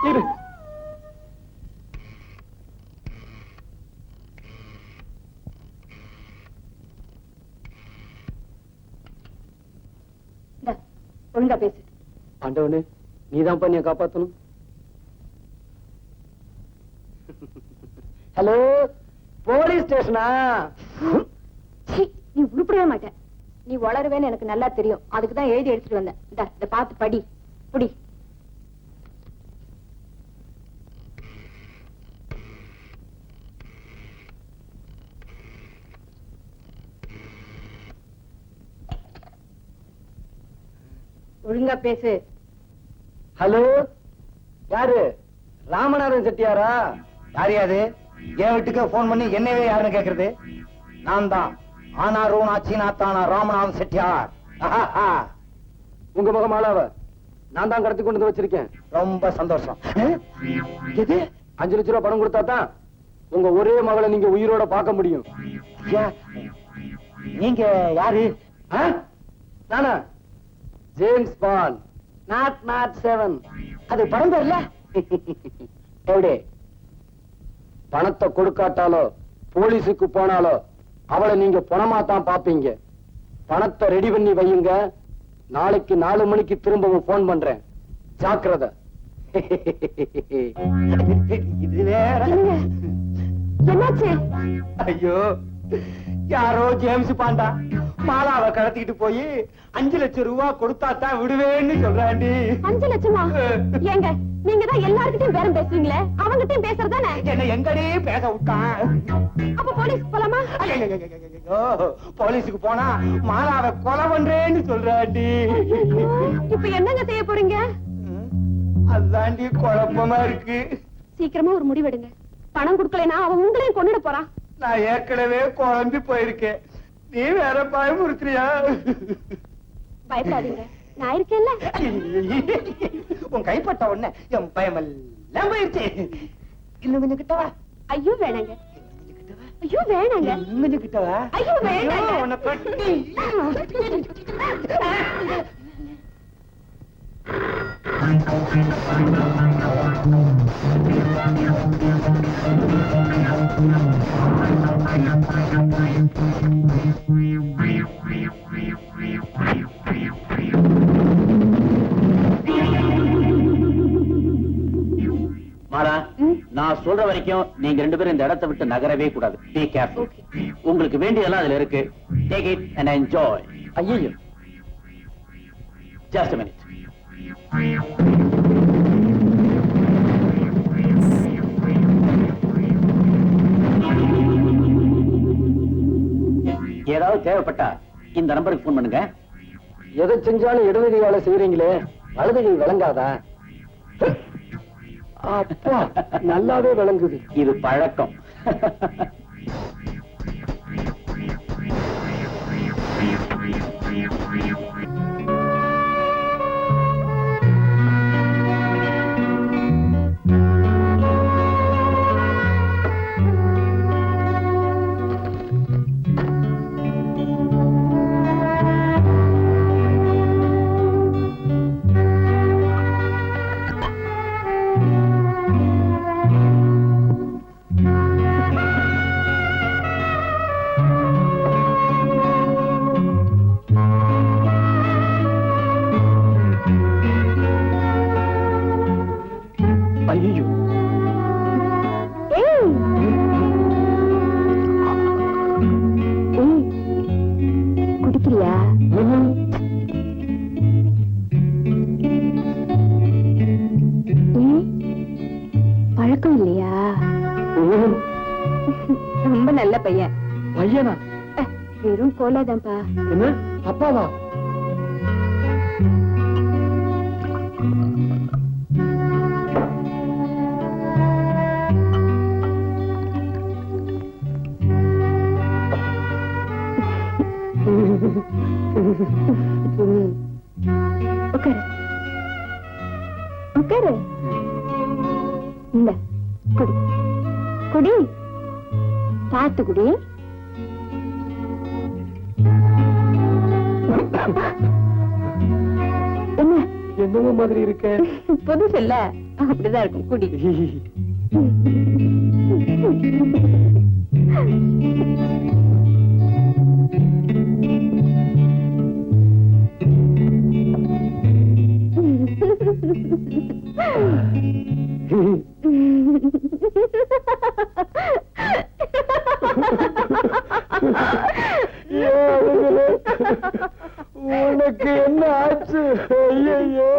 இரு. ஒழுங்கா பேசு. ஆண்டவனே, நீதான் பண்ணிய காப்பாத்தணும். ஹலோ, போலீஸ் ஸ்டேஷனா? நீ உருப்படவே மாட்டேன். நீ வளருவேன்னு எனக்கு நல்லா தெரியும், அதுக்குதான் எழுதி எடுத்துட்டு வந்தேன். இத பார்த்து படி புடி. ஒழுங்கா பேசு. ஹலோ, யாரு? ராமநாதன் செட்டியாரா? யாரையாது? என் வீட்டுக்கு போன் பண்ணி என்னவே யாருன்னு கேக்குறது? நான் தான் ஆனாரூனா சீனாத்தானா ராமநாதன் செட்டியார். உங்க மகன் மாலாவ நான் தான் கடத்தி கொண்டு வந்து வச்சிருக்கேன். ரொம்ப சந்தோஷம். எது? 5 லட்சம் ரூபாய் பணம் கொடுத்தா தான் உங்க ஒரே மகளை நீங்க உயிரோட பார்க்க முடியும். நீங்க யாரு? நானா? James bond, not 7. அது படம் பேர்ல. எப்படி? பணத்தை கொடுக்காட்டாலோ போலீஸுக்கு போனாலோ அவளை நீங்க பணமா தான் பாப்பீங்க. பணத்தை ரெடி பண்ணி வையுங்க, நாளைக்கு 4 மணிக்கு திரும்பவும் போன் பண்றேன். ஜாக்கிரதை. இது வேற. என்னாச்சு? ஐயோ, யாரோ ஜேம்ஸ் பாண்டா மாலாவை கடத்திட்டு போய் 5 லட்சம் ரூபாய் கொடுத்தா தான் விடுவேன்னு சொல்றாண்டி. 5 லட்சமா? ஏங்க, நீங்க தான் எல்லார்கிட்டயும் பேரம் பேசுவீங்களே, அவங்கிட்டயும் பேசுறதானே? என்ன எங்கடி பேச விட்டான்? அப்ப போலீஸ்க்கு போலாமா? போலீஸுக்கு போனா மாலாவை கொலை பண்றேன்னு சொல்றாண்டி. இப்ப என்னங்க செய்ய போறீங்க? அதாண்டி குழப்பமா இருக்கு. சீக்கிரமா ஒரு முடிவெடுங்க. பணம் கொடுக்கலைன்னா அவன் உங்களையும் கொண்டுட போறான். நான் ஏற்கனவே குழம்பி போயிருக்கேன், நீ வேற பயமுறுத்துறியா? பயப்படாதீங்க, நான் இருக்கேன்ல. உன் கைப்பட்ட உடனே என் பயமெல்லாம் போயிருச்சு. இன்னும் கொஞ்சம் கிட்டவா? ஐயோ வேணாங்க. ஐயோ வேணாங்க. இன்னும் கொஞ்சம் கிட்டவா? ஐயோ வேணாங்க. உன்னை கட்டி. மாலா, நான் சொல்ற வரைக்கும் நீங்க 2 பேரும் இந்த இடத்தை விட்டு நகரவே கூடாது. Be careful. உங்களுக்கு வேண்டியதெல்லாம் அதுல இருக்கு. Take it and enjoy. ஐயோ, Just a minute. ஏதாவது தேவைப்பட்டா இந்த நம்பருக்கு போன் பண்ணுங்க. எதை செஞ்சாலும் இடதுகையால செய்யறீங்களே, வலதுகை விளங்காதா? அப்பா, நல்லாவே விளங்குது. இது பழக்கம். ஐயோ ஏய் ஏய் குடிக்கிறியா? ஏய் பழக்கம் இல்லையா? ரொம்ப நல்ல பையன். பையனா? வெறும் கோலாதான்ப்பா. என்ன அப்பாவா? உட்காரு உட்காரு. இந்த குடி குடி, பார்த்து குடி. என்ன என்னவோ மாதிரி இருக்க. புதுசு இல்ல, அப்படிதான் இருக்கும். குடி. உனக்கு என்ன ஆச்சு? ஐயோ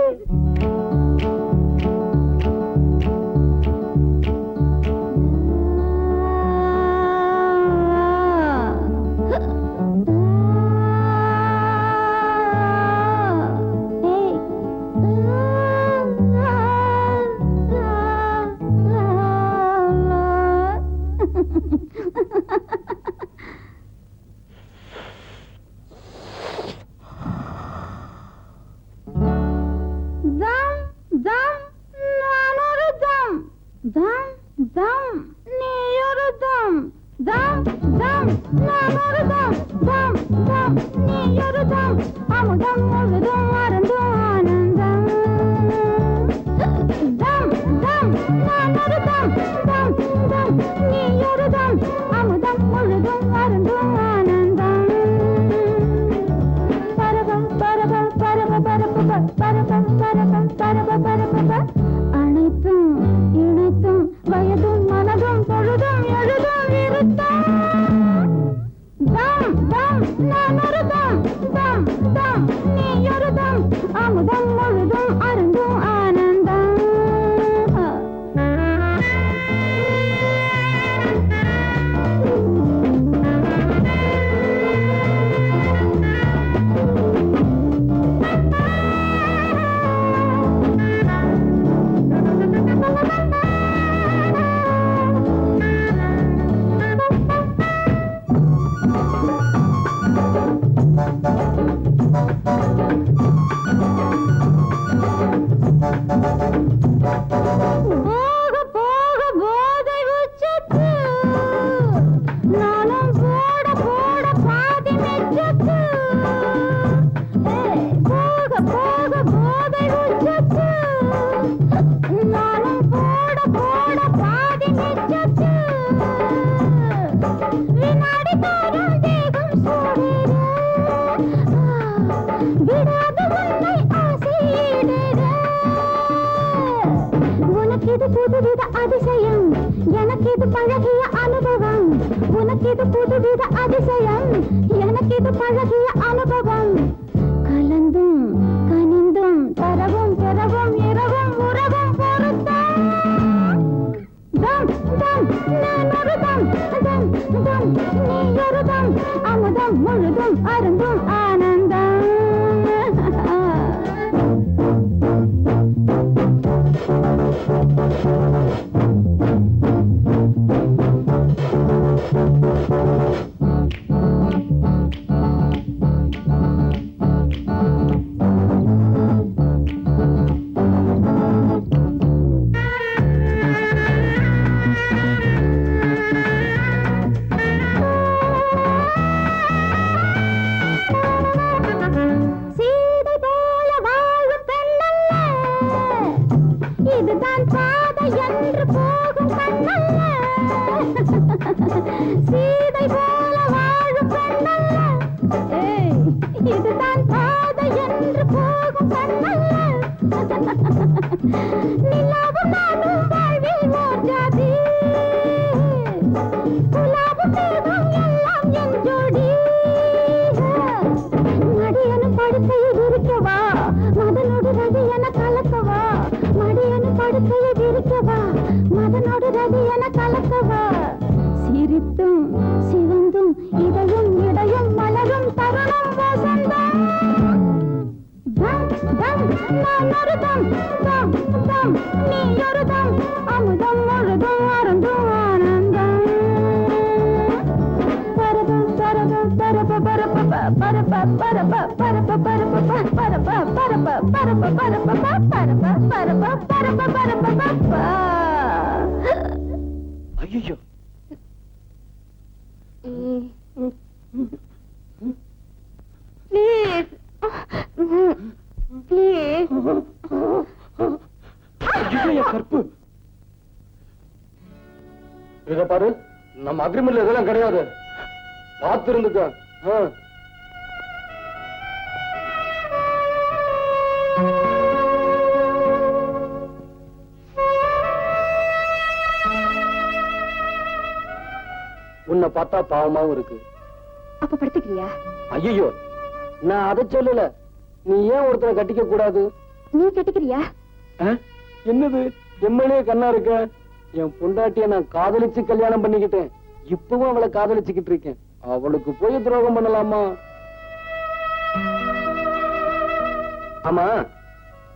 அனைத்தும் இணைத்தும் வயதும் மனதும் பொழுதும் எழுதும் இருத்தம். தம் தம் நான் ஒரு தம், தம் தம் நீ ஒரு தம், அமுதம் முழுதும் அருந்தும் ஆனந்தம். போக போக போதை உச்சத்து, நானும் போட போட பாதி மெச்சத்து. போக போக போதை உச்சத்து, நானும் போட போட பாதி மெச்சத்து. வினாடி தோறும் தேகம் சூடேற, விடாத உன்னை ஆசையிடேற. உனக்கிது புதுவித அதிசயம், எனக்கிது பழகிய அனுபவம். உனக்கிது புதுவித அதிசயம், எனக்கிது பழகிய அனுபவம். கலந்தும் கனிந்தும் தரவும் பிறவும் இரவும் உறவும் பொருத்தம். தம் தம் நான் ஒரு தம், தம் தம் நீ ஒரு தம், அமுதம் முழுதும் அருந்தும் ஆனந்தம். நிலாவும் நானும் வாழ்வில் ஓர் ஜாதி குலாவும் மேகம் எல்லாம் என் ஜோடி மடியனு படுக்கையை விரிக்கவா மதனோடு ரதி என கலக்கவா மடியனு படுக்கையை விரிக்கவா மதனோடு ரதி என கலக்கவா சிரித்தும் சிவந்தும் இதயம் இடையும் மலரும் தருணம் வசந்தம் தம் தம் நான் ஒரு தம் தம் தம் நீ ஒரு தம் அமுதம் முழுதும் அருந்தும் ஆனந்தம் பரப பரப பரப பரப பரப பரப பரப பரப பரப பரப பரப பரப பரப பரப பரப பரப. ஐயோ Please. Please. கற்பு இத பாரு, நம்ம அக்ரிமெண்ட்ல இதெல்லாம் கிடையாது. பார்த்து இருந்துக்க. உன்னை பார்த்தா பாவமாவும் இருக்கு. அப்ப படுத்துக்கிறியா? ஐயோ, நான் அதை சொல்லல. நீ ஏன் ஒருத்தரை கட்டிக்க கூடாது? நீ கட்டிக்கிறியா? என்னது எம்எல்ஏ கண்ணா இருக்க? என் பொண்டாட்டிய நான் காதலிச்சு கல்யாணம் பண்ணிக்கிட்டேன். இப்பவும் அவளை காதலிச்சுக்கிட்டு இருக்கேன். அவளுக்கு போய் துரோகம் பண்ணலாமா? ஆமா,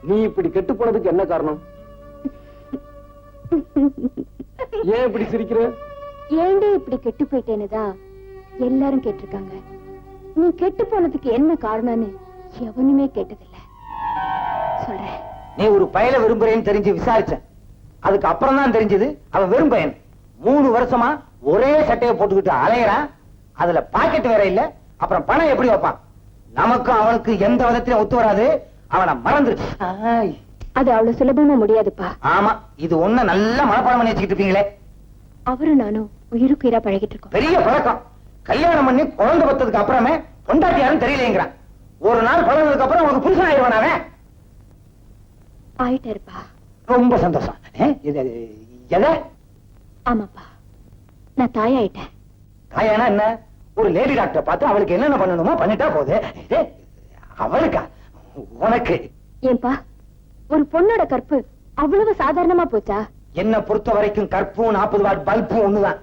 நீ இப்படி கெட்டு போனதுக்கு என்ன காரணம்? ஏன் இப்படி சிரிக்கிற? ஏண்டே இப்படி கெட்டு போயிட்டேன்னுதான் எல்லாரும் கேட்டிருக்காங்க. நீ கெட்டு போனதுக்கு என்ன காரணம்னு எவனுமே கேட்டதில்ல. சொல்றேன். நீ ஒரு பயல விரும்புறேன்னு தெரிஞ்சு விசாரிச்சேன். அதுக்கு அப்புறம் தான் தெரிஞ்சது அவன் வெறும் பையன். 3 வருஷமா ஒரே சட்டையை போட்டுக்கிட்டு அலையறான். அதுல பாக்கெட் வேற இல்ல. அப்புறம் பணம் எப்படி வைப்பான்? நமக்கும் அவனுக்கு எந்த விதத்திலும் ஒத்து வராது. அவனை மறந்துருச்சு. அது அவ்வளவு சுலபமா முடியாதுப்பா. ஆமா, இது ஒண்ணு நல்ல மனப்பாடம் பண்ணி வச்சுக்கிட்டு இருப்பீங்களே. அவரும் நானும் உயிருக்கு உயிரா பழகிட்டு இருக்கோம். பெரிய பழக்கம். கல்யாணம் பண்ணி குழந்தை பத்ததுக்கு அப்புறமே பொண்டாட்டி யாரும் தெரியலங்கிறான். ஒரு நாள் பழகினதுக்கு அப்புறம் உனக்கு புருஷன் ஆயிடுவான். அவன் ஆயிட்டே இருப்பா. ரொம்ப சந்தோஷம். எதை? ஆமாப்பா, நான் தாயாயிட்டேன். தாயானா என்ன? ஒரு லேடி டாக்டர் பார்த்து அவளுக்கு என்னென்ன பண்ணணுமோ பண்ணிட்டா போகுது. அவளுக்கா? உனக்கு? ஏன்பா, ஒரு பொண்ணோட கற்பு அவ்வளவு சாதாரணமா போச்சா? என்ன பொறுத்த வரைக்கும் கற்பும் 40 வாட் பல்பும் ஒண்ணுதான்.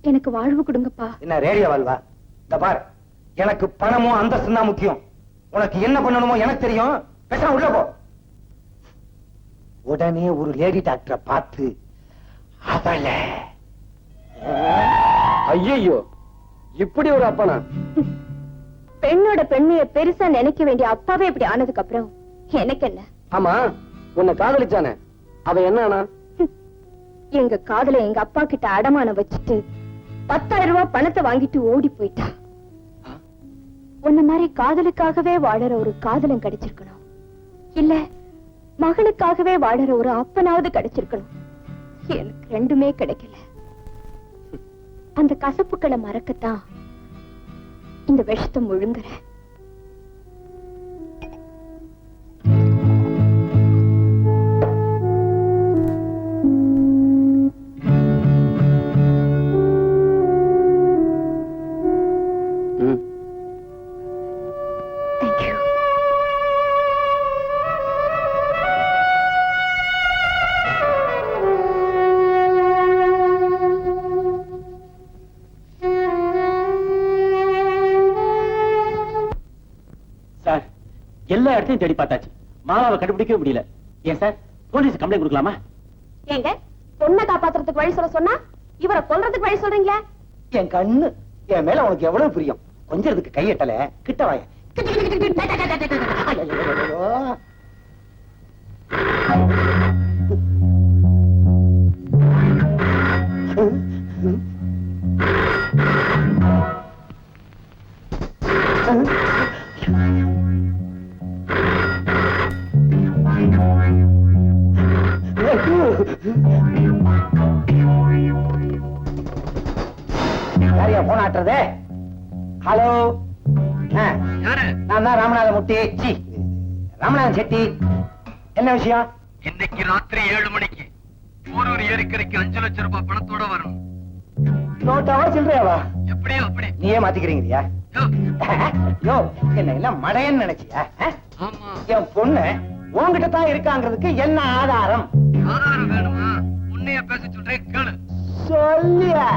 எனக்கு வாழ்வு கொடுங்கப்பா. என்ன ரேடியோ வாழ்வா? இந்த பார், எனக்கு பணமும் அந்தஸ்து தான் முக்கியம். உனக்கு என்ன பண்ணணுமோ எனக்கு தெரியும். பேசாம உள்ள போ. உடனே ஒரு லேடி டாக்டரை பார்த்து அவள. ஐயோ, இப்படி ஒரு அப்பனா? பெண்ணோட பெண்ணைய பெருசா நினைக்க வேண்டிய அப்பாவே இப்படி ஆனதுக்கு அப்புறம் எனக்கு என்ன? ஆமா, உன்னை காதலிச்சானே, அவ என்ன? எங்க காதல எங்க அப்பா கிட்ட அடமானம் வச்சுட்டு 10,000 ரூபாய் பணத்தை வாங்கிட்டு ஓடி போயிட்டா. உன்ன மாதிரி காதலுக்காகவே வாழற ஒரு காதலன் கிடைச்சிருக்கணும். இல்ல மகளுக்காகவே வாழற ஒரு அப்பனாவது கிடைச்சிருக்கணும். எனக்கு ரெண்டுமே கிடைக்கல. அந்த கசப்புக்களை மறக்கத்தான் இந்த விஷத்தை முழுங்குறேன். எல்லா இடத்தையும் தேடி பார்த்தாச்சு. மாலாவை கண்டுபிடிக்கவே முடியல. ஏன் சார், போலீஸ் கம்ப்ளைண்ட் கொடுக்கலாமா? ஏங்க, பொண்ணை காப்பாத்துறதுக்கு வழி சொல்ல சொன்னா இவரை கொல்றதுக்கு வழி சொல்றீங்களா? என் கண்ணு, என் மேல உனக்கு எவ்வளவு பிரியம். கொஞ்சம் இதுக்கு கையட்டல. கிட்ட வாய. யாரையா போன் ஆட்டுறது? ஹலோ, நான் தான் ராமநாத முட்டி. ராமநாதன் செட்டி. என்ன விஷயம்? இன்னைக்கு ராத்திரி 7 மணிக்கு போரூர் ஏரிக்கரைக்கு 5 லட்சம் ரூபாய் பணத்தோட வரணும். நோட்டாவா சில்லறையாவா? எப்படியோ அப்படி. நீயே மாத்திக்கிறீங்கயா? யோ, யோ, என்ன எல்லாம் மடையன்னு நினைச்சியா? ஆமா. என் பொண்ணு உன்கிட்ட தான் இருக்காங்கிறதுக்கு என்ன ஆதாரம்? ஆதாரம் வேணுமா? உன்னைய பேச சொல்றேன் கேளு. சொல்லியா?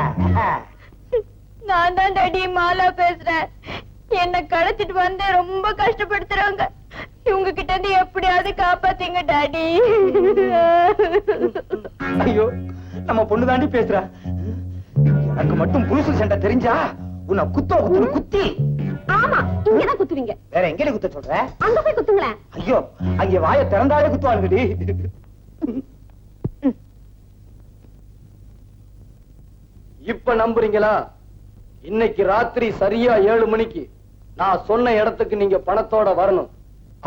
நான் தான் டாடி மாலா பேசுறேன். என்ன கடத்திட்டு வந்து ரொம்ப கஷ்டப்படுத்துறாங்க. இவங்க கிட்ட இருந்து எப்படியாவது காப்பாத்தீங்க டாடி. ஐயோ, நம்ம பொண்ணு தாண்டி பேசுறா. எனக்கு மட்டும் புருஷ சண்டை தெரிஞ்சா உன்னை குத்தி. ஆமா, இங்கதான் குத்துவீங்க. வேற எங்க குத்த சொல்ற? அங்க போய் குத்துங்களேன். ஐயோ, அங்க வாயை திறந்தாலே குத்துவானுங்கடி. இப்ப நம்புறீங்களா? இன்னைக்கு ராத்திரி சரியா 7 மணிக்கு நான் சொன்ன இடத்துக்கு நீங்க பணத்தோட வரணும்.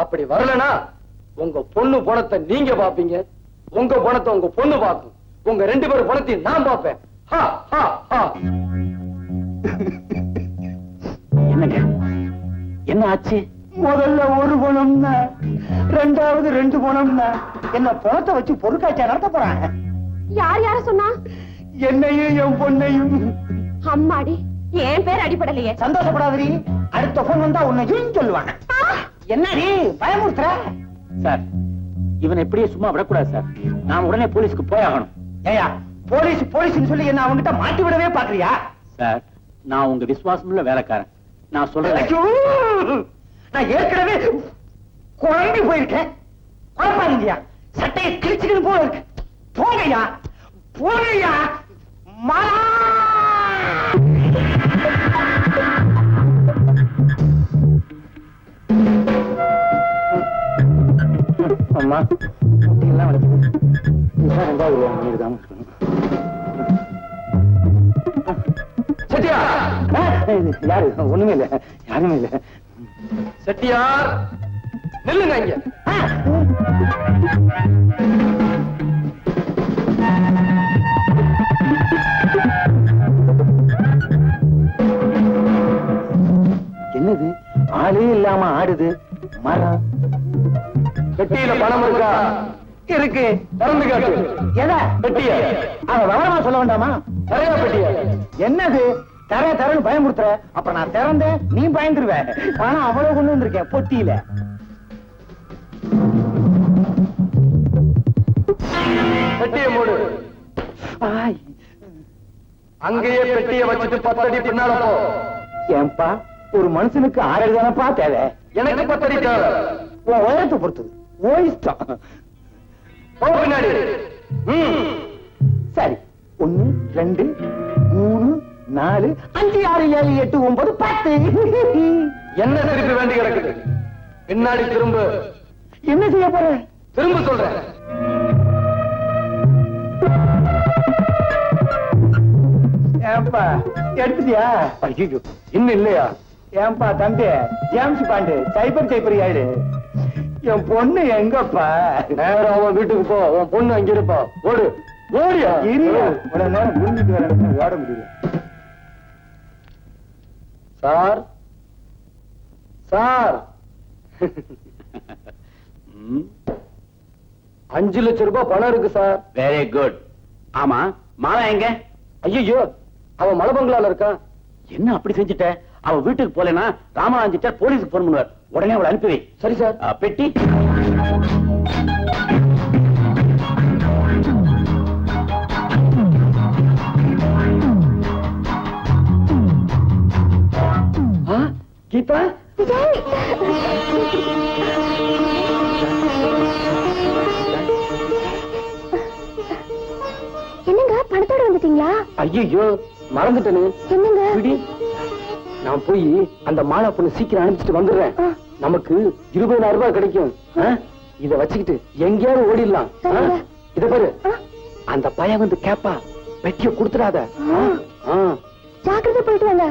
அப்படி வரலனா உங்க பொண்ணு பணத்தை நீங்க பாப்பீங்க, உங்க பணத்தை உங்க பொண்ணு பாக்கும், உங்க 2 பேரும் பணத்தையும் நான் பாப்பேன். என்னங்க என்ன ஆச்சு? முதல்ல ஒரு பணம்னா, ரெண்டாவது 2 பணம்னா என்ன பணத்தை வச்சு பொருட்காட்சியா நடத்த போறாங்க. யார் யார சொன்னா? என்னையும் என் பொண்ணையும். அம்மாடி, என் பேர் அடிபடலையே. சந்தோஷப்படாதீ, அடுத்த போன் வந்தா உன்னையும் சொல்லுவாங்க. என்னடி பயமுறுத்துற? சார், இவனை எப்படியே சும்மா விடக்கூடாது சார். நான் உடனே போலீஸ்க்கு போய் ஆகணும். ஏயா, போலீஸ் சொல்லி என்ன அவங்கிட்ட மாட்டி விடவே பாக்குறியா? சார், நான் உங்க விசுவாசமுள்ள வேலைக்காரன். நான் சொல்றேன். ஐயோ, நான் ஏற்கனவே குழம்பி போயிருக்கேன். குழம்பாதீங்கயா, சட்டையை கிழிச்சுக்கணும் போல இருக்கு. போங்கய்யா, போங்கய்யா. மாலா, அம்மா எல்லாம் வளர்த்து 2வது பண்ணிருக்காம யாரு? ஒண்ணுமே இல்ல, யாருமே இல்ல. செட்டியார், நில்லுங்க இங்க. என்னது ஆளே இல்லாம ஆடுது மரம்? பெட்டியில பணம் இருக்கா? இருக்கு. திறந்து காட்டு. எதை? பெட்டிய. அவன் விவரமா சொல்ல வேண்டாமா? நிறைய பெட்டிய. என்னது தரன்னு பயமுறுத்துற? அப்புறம் நான் திறந்தேன், நீ பயந்துருவ. ஆனா அவ்வளவு கொண்டு வந்திருக்கேன் பொட்டியில. பெட்டிய மூடு. அங்கேயே பெட்டிய வச்சுட்டு 10 அடி பின்னால போ. ஏன்பா, ஒரு மனுஷனுக்கு 6 அடி தானப்பா தேவை. எனக்கு 10 அடி தேவை. உன் உயரத்தை பொறுத்தது, ஓ இஷ்டம். போ பின்னாடி. சரி, 1 2 3 4 5 6 7 8 9 10. என்ன திருப்பி வேண்டி கிடக்குது? பின்னாடி திரும்ப. என்ன செய்ய போற? திரும்ப சொல்றேன். ஏன்பா எடுத்துட்டியா? ஐயோ, இன்னும் இல்லையா? ஏன்பா தம்பி, ஜேம்ஸ் பாண்டு சைபர் ஆயிடு. என் பொண்ணு எங்கப்பா? நேரம் அவன் வீட்டுக்கு போ. உன் பொண்ணு அங்க இருப்பா. ஓடு, ஓடியா? இரியா, இவ்வளவு நேரம் முடிஞ்சிட்டு வர ஓட முடியல. சார், சார், 5 லட்சம் ரூபாய் பணம் இருக்கு சார். Very good. ஆமா, மாலா எங்க? ஐயோ, அவன் மலை பங்களால இருக்கான். என்ன அப்படி செஞ்சுட்ட? அவ வீட்டுக்கு போலனா ராமராஜிட்ட போலீஸ்க்கு போன் பண்ணுவார். உடனே அவளை அனுப்பி வை. சரி சார். பெட்டி கீதா, என்னங்க பணத்தோட வந்துட்டீங்களா? ஐயோ மறந்துட்டேனே. என்னங்க? விடி, நான் போய் அந்த மாலா பொண்ணு சீக்கிரம் அனுப்பிச்சிட்டு வந்துடுறேன். நமக்கு 20,000 ரூபாய் கிடைக்கும். இத வச்சுக்கிட்டு எங்கேயாவது ஓடிடலாம். இத பாரு, அந்த பையன் வந்து கேப்பா, பெட்டிய கொடுத்துடாத. ஜாக்கிரதை போயிட்டு வாங்க.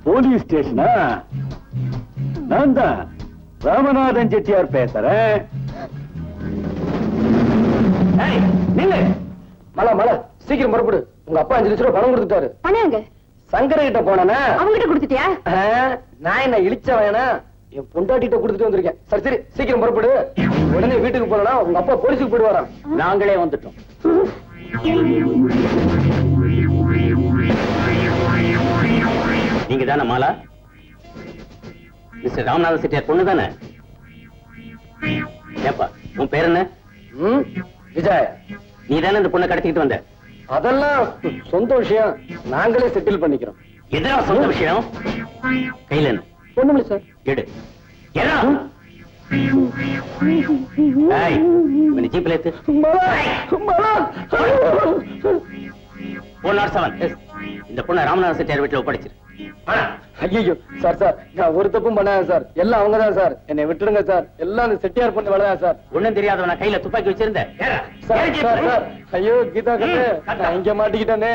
போலீஸ் ஸ்டேஷனா? நான் தான் ராமநாதன் செட்டியார் பேசுறேன். நில்லு. மலை மலை சீக்கிரம் புறப்படு. உங்க அப்பா 5 லட்சம் ரூபாய் பணம் கொடுத்துட்டாரு. பணங்க சங்கர கிட்ட போனானே, அவங்கிட்ட கொடுத்துட்டியா? நான் என்ன இழிச்ச வேணா என் பொண்டாட்டிட்ட கொடுத்துட்டு வந்திருக்கேன். சரி சரி சீக்கிரம் புறப்படு. உடனே வீட்டுக்கு போனா உங்க அப்பா போலீஸுக்கு போயிடுவாராம். நாங்களே வந்துட்டோம். நீங்க தானே மாலா? மிஸ்டர் ராமநாதன் செட்டியார் பொண்ணு தானே? ஏப்பா உன் பேர் என்ன? விஜய். நீ தானே இந்த பொண்ணை கடத்திக்கிட்டு வந்த? அதெல்லாம் சொந்த விஷயம், நாங்களே செட்டில் பண்ணிக்கிறோம். எதிரா சொந்த விஷயம்? கையில என்ன? ஒண்ணுமில்ல சார். எடு. எடா. ஏய், இவனை ஜீப்ல ஏத்து. 407. இந்த பொண்ணை ராமநாதன் செட்டியார் வீட்டுல ஒப்படைச்சிரு. ஐயோ சார் சார், நான் ஒரு தப்பும் பண்ணாத சார். எல்லாம் அவங்கதான் சார். என்னை விட்டுடுங்க சார். எல்லாம் அந்த செட்டியார் பண்ண வேலைதான் சார். ஒண்ணும் தெரியாதவன கையில துப்பாக்கி வச்சிருந்தேன். சார் சார் சார், ஐயோ கீதா கண்ணு, நான் இங்க மாட்டிக்கிட்டேனே.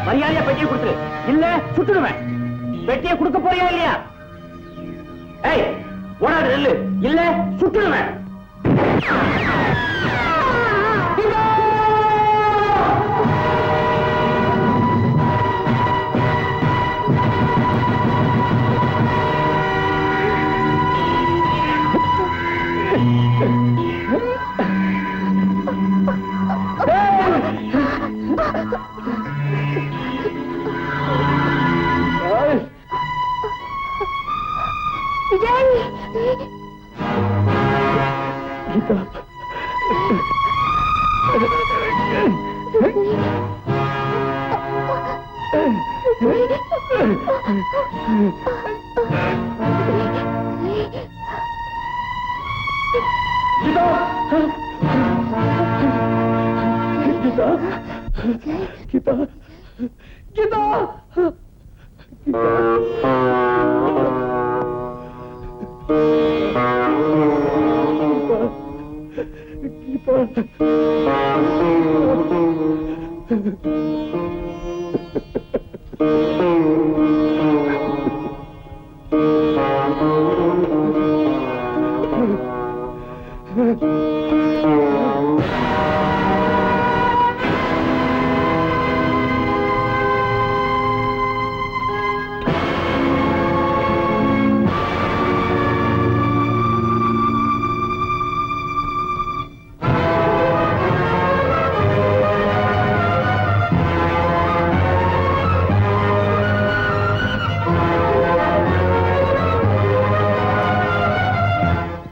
மரியாதையா பெட்டியை கொடுத்துரு, இல்ல சுட்டுடுவேன். பெட்டியை கொடுக்க போறியா இல்லையா? ஏய், ஓடாது நெல்லு, இல்ல சுட்டுடுவேன். விஜய்,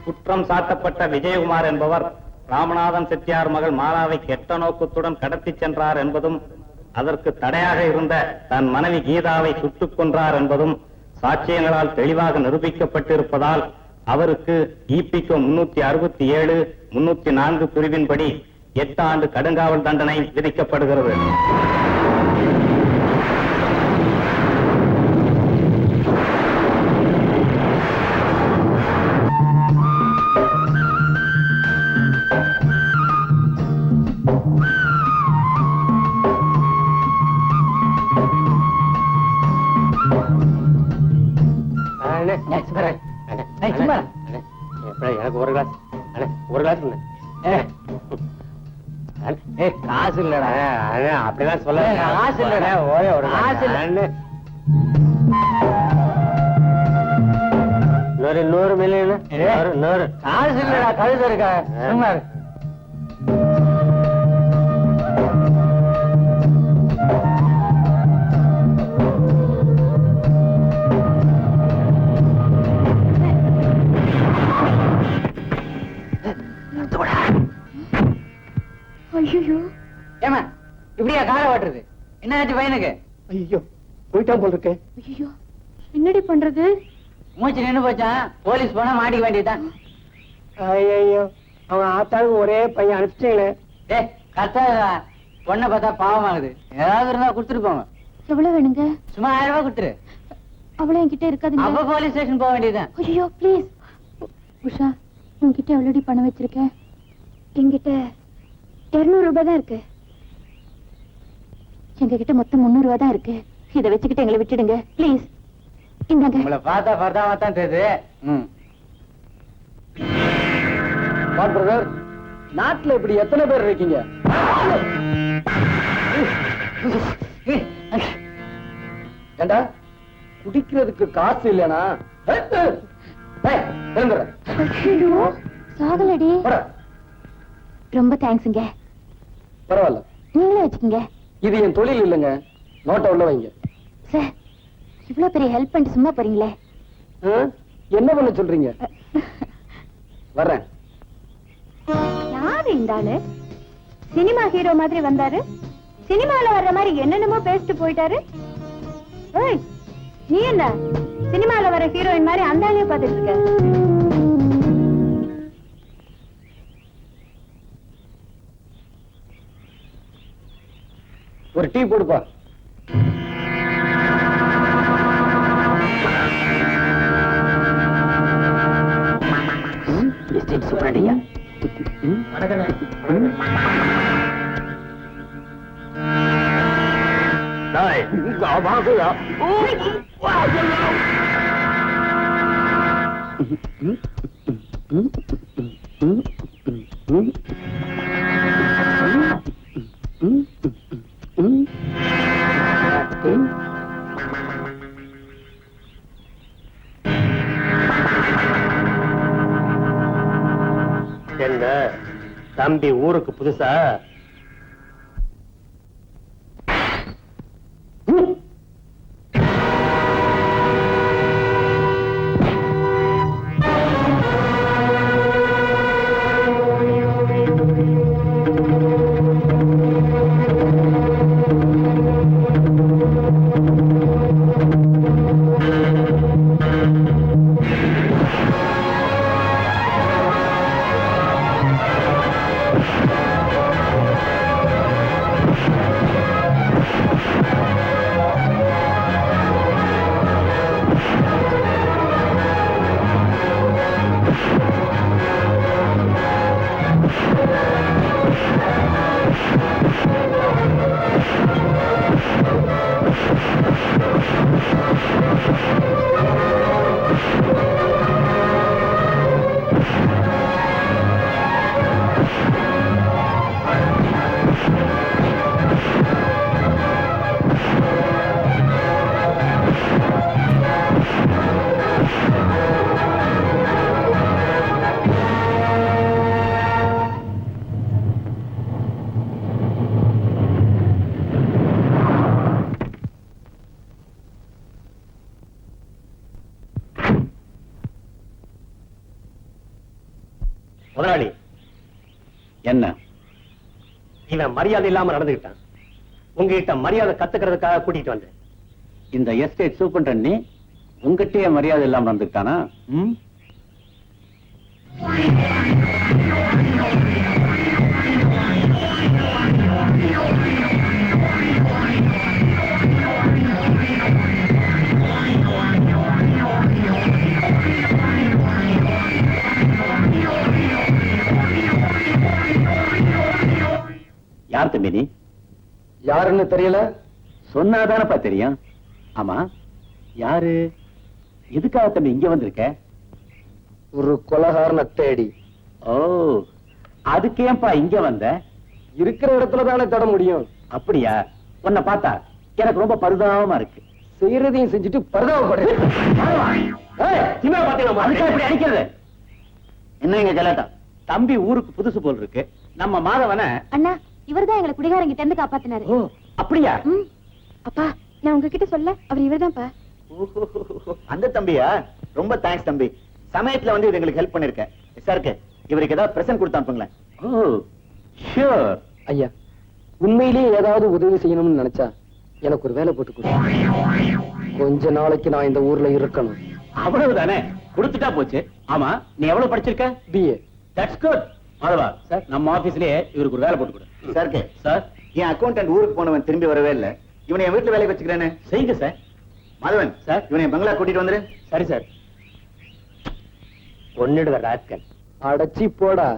குற்றம் சாட்டப்பட்ட விஜயகுமார் என்பவர் ராமநாதன் செட்டியார் மகள் மாலாவை கெட்ட நோக்கத்துடன் கடத்திச் சென்றார் என்பதும், அதற்கு தடையாக இருந்த தன் மனைவி கீதாவை சுட்டுக் கொன்றார் என்பதும் சாட்சியங்களால் தெளிவாக நிரூபிக்கப்பட்டிருப்பதால் அவருக்கு இபிகோ 367, 304 பிரிவின்படி 8 ஆண்டு கடுங்காவல் தண்டனை விதிக்கப்படுகிறது. எனக்கு ஒரு கிளாஸ் ஒரு கிளாஸ் காசு இல்லடா அப்படிதான் சொல்ல காசு இல்லடா ஒரே ஒரு காசு இல்ல 100 மில்லியன் 100 காசு இல்லடா கழுது இருக்கா சும்மா ஐயோ ஏமா இப்படியா காரை ஓட்டுறது? என்ன ஆச்சு பையனுக்கு? ஐயோ போயிட்டான் போல் இருக்கேன். ஐயோ என்னடி பண்றது? மூச்சு நின்னு போச்சான். போலீஸ் போனா மாட்டிக்க வேண்டியதுதான். ஐயோ அவன் ஆத்தாளுக்கு ஒரே பையன் அனுப்பிச்சிட்டீங்களே. டேய் கத்தாதடா. பொண்ணை பார்த்தா பாவமாகுது. ஏதாவது இருந்தா கொடுத்துட்டு போங்க. எவ்வளவு வேணுங்க? சும்மா 1000 ரூபாய் கொடுத்துரு. அவ்வளவு என்கிட்ட இருக்காதுங்க. அப்ப போலீஸ் ஸ்டேஷன் போக வேண்டியதுதான். ஐயோ ப்ளீஸ். உஷா உன்கிட்ட எவ்வளோடி பணம் வச்சிருக்கேன்? என்கிட்ட 200 ரூபாய் தான் இருக்கு. எங்க கிட்ட மொத்தம் 300 ரூபாய் தான் இருக்கு. இதை வச்சுக்கிட்டு எங்களை விட்டுடுங்க ப்ளீஸ். இந்தாங்க. உங்களை பார்த்தா பரதாமா தான் தெரியுது. பிரதர் நாட்டுல இப்படி எத்தனை பேர் இருக்கீங்க? ஏண்டா குடிக்கிறதுக்கு காசு இல்லனா? சாகலடி. ரொம்ப தேங்க்ஸுங்க. பரவாயில்ல நீங்களே வச்சுக்கோங்க. இது என் தொழில் இல்லைங்க. நோட்டை உள்ள வைங்க. சார் இவ்வளவு பெரிய ஹெல்ப் பண்ணிட்டு சும்மா போறீங்களே. என்ன பண்ண சொல்றீங்க? வர்றேன். யாரு இந்த ஆளு? சினிமா ஹீரோ மாதிரி வந்தாரு. சினிமால வர்ற மாதிரி என்னென்னமோ பேசிட்டு போயிட்டாரு. ஏய் நீ என்ன சினிமால வர ஹீரோயின் மாதிரி அந்த ஆளையே பார்த்துட்டு இருக்க? ஒரு டீ போடுப்பா. என்ன தம்பி ஊருக்கு புதுசா? முதலாளி என்ன இவன் மரியாதை இல்லாம நடந்துகிட்டான். உங்ககிட்ட மரியாதை கத்துக்கிறதுக்காக கூட்டிட்டு வந்தேன். இந்த எஸ்டேட் சூப்பரண்ட் நீ? உங்ககிட்டயே மரியாதை இல்லாம நடந்துக்கிட்டானா? யார் தம்பி நீ? யாருன்னு தெரியல? சொன்னாதானப்பா தெரியும். ஆமா, யாரு? எதுக்காக தம்பி இங்க வந்திருக்க? ஒரு கொலகாரனை தேடி. ஓ, அதுக்கு ஏன்பா இங்க வந்த? இருக்கிற இடத்துல தானே தட முடியும். அப்படியா? உன்னை பார்த்தா எனக்கு ரொம்ப பரிதாபமா இருக்கு. செய்யறதையும் செஞ்சுட்டு பரிதாபப்படுறேன். அதுக்காக இப்படி அடிக்கிறது? என்னங்க ஜலாட்டா, தம்பி ஊருக்கு புதுசு போல் இருக்கு. நம்ம மாதவனை. அண்ணா, இவர்தான் எங்களை குடிகாரங்க தெந்து காப்பாத்தினாரு. ஓ, அப்படியா? அப்பா, நான் உங்ககிட்ட சொல்ல, அவர் இவர்தான்ப்பா. அந்த தம்பியா? ரொம்ப தேங்க்ஸ் தம்பி. சமயத்துல வந்து இது எங்களுக்கு ஹெல்ப் பண்ணிருக்கேன். சாருக்கு இவருக்கு ஏதாவது பிரசன்ட் கொடுத்து அனுப்புங்களேன். ஓ, ஷூர். ஐயா, உண்மையிலேயே ஏதாவது உதவி செய்யணும்னு நினைச்சா எனக்கு ஒரு வேலை போட்டு கொடு. கொஞ்ச நாளைக்கு நான் இந்த ஊர்ல இருக்கணும். அவ்வளவுதானே, கொடுத்துட்டா போச்சு. ஆமா, நீ எவ்வளவு படிச்சிருக்க? பிஏ. That's good. மாதவா சார், நம்ம ஆபீஸ்லயே இவருக்கு ஒரு வேலை போட்டு கொடு. சாருக்கு சார், என் அக்கௌண்டன்ட் ஊருக்கு போனவன் திரும்பி வரவே இல்ல. இவனை என் வீட்டுல வேலைக்கு வச்சுக்கிறேன்னு. செய்யுங்க சார். மாதவன் சார், இவனை பங்களா கூட்டிட்டு வந்துரு. சரி சார். ஒன்னிடுத ராஸ்கல். அடைச்சி போடா.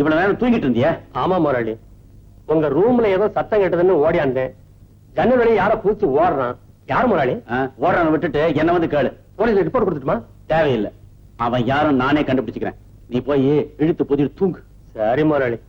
இவ்வளவு நேரம் தூங்கிட்டு இருந்தியா? ஆமா முதலாளி, உங்க ரூம்ல ஏதோ சத்தம் கேட்டதுன்னு ஓடியாந்தேன். ஜன்னல் வழியா யாரோ பூச்சி ஓடுறான். யார் முதலாளி? ஓடுறவனை விட்டுட்டு என்ன வந்து கேளு. போலீஸ் ரிப்போர்ட் கொடுத்துட்டுமா? தேவையில்லை, அவன் யாரும் நானே கண்டுபிடிச்சுக்கிறேன். நீ போய் இழுத்து பொதிட்டு தூங்கு. சரி முதலாளி.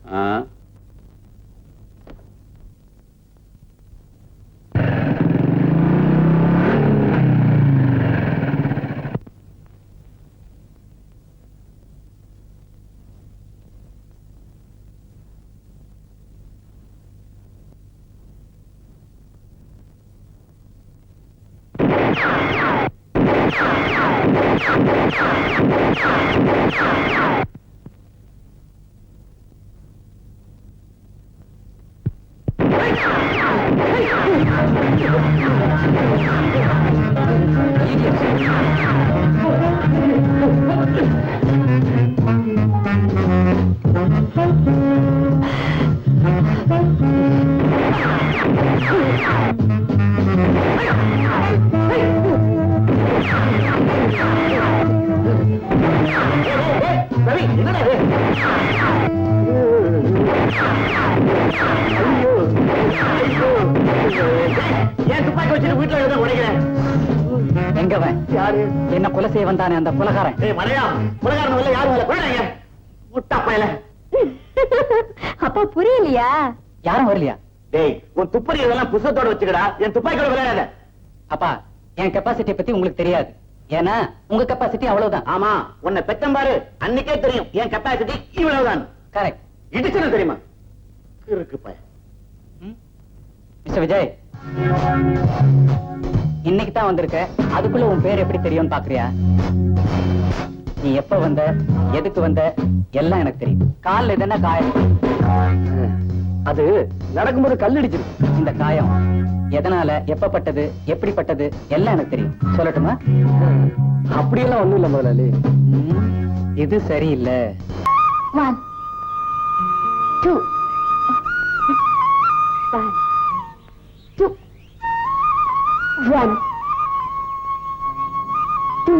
எங்கவன் யாரு? என்ன கொலை செய்ய வந்தானே அந்த கொலைகாரன். அப்பா புரியலையா? யாரும் வரலையா? டேய், உன் துப்பறி இதெல்லாம் புத்தகத்தோட வச்சுக்கடா. என் துப்பாக்கியோட விளையாடாத. அப்பா, என் கெப்பாசிட்டியை பத்தி உங்களுக்கு தெரியாது. ஏன்னா உங்க கெப்பாசிட்டி அவ்வளவுதான். ஆமா, உன்னை பெத்தம் பாரு, அன்னைக்கே தெரியும் என் கெப்பாசிட்டி இவ்வளவுதான். கரெக்ட். இடிச்சது தெரியுமா? இருக்கு பய. மிஸ்டர் விஜய், இன்னைக்கு தான் வந்திருக்க, அதுக்குள்ள உன் பேர் எப்படி தெரியும்னு பாக்குறியா? நீ எப்ப வந்த, எதுக்கு வந்த, எல்லாம் எனக்கு தெரியும். கால்ல இது என்ன காயம்? அது நடக்கும்போது கல்லடிச்சிருக்கு. இந்த காயம் எதனால, எப்பப்பட்டது, எப்படிப்பட்டது, எல்லாம் எனக்கு தெரியும். சொல்லட்டுமா? அப்படியெல்லாம் ஒண்ணும் இல்ல முதலாளி. இது சரியில்லை. 1 2 1 2 1 2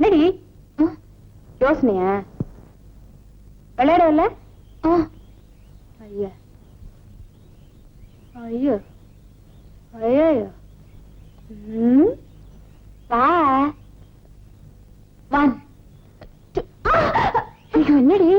என்னடி யோசனையா? விளையாடல? ஐயா ஐயோ ஐயோ வா 1 2 ஐயோ என்னடி?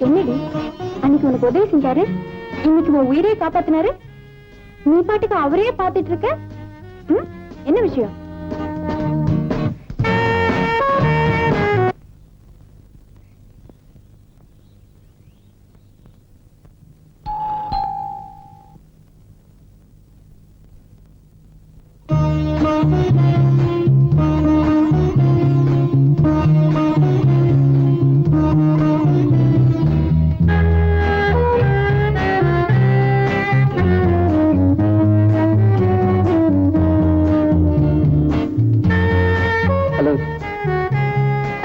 என்னடி அன்னைக்கு உனக்கு உதவி செஞ்சாரு, இன்னைக்கு உன் உயிரையே காப்பாத்தினாரு, நீ பாட்டுக்கு அவரையே பாத்துட்டு இருக்க. என்ன விஷயம்?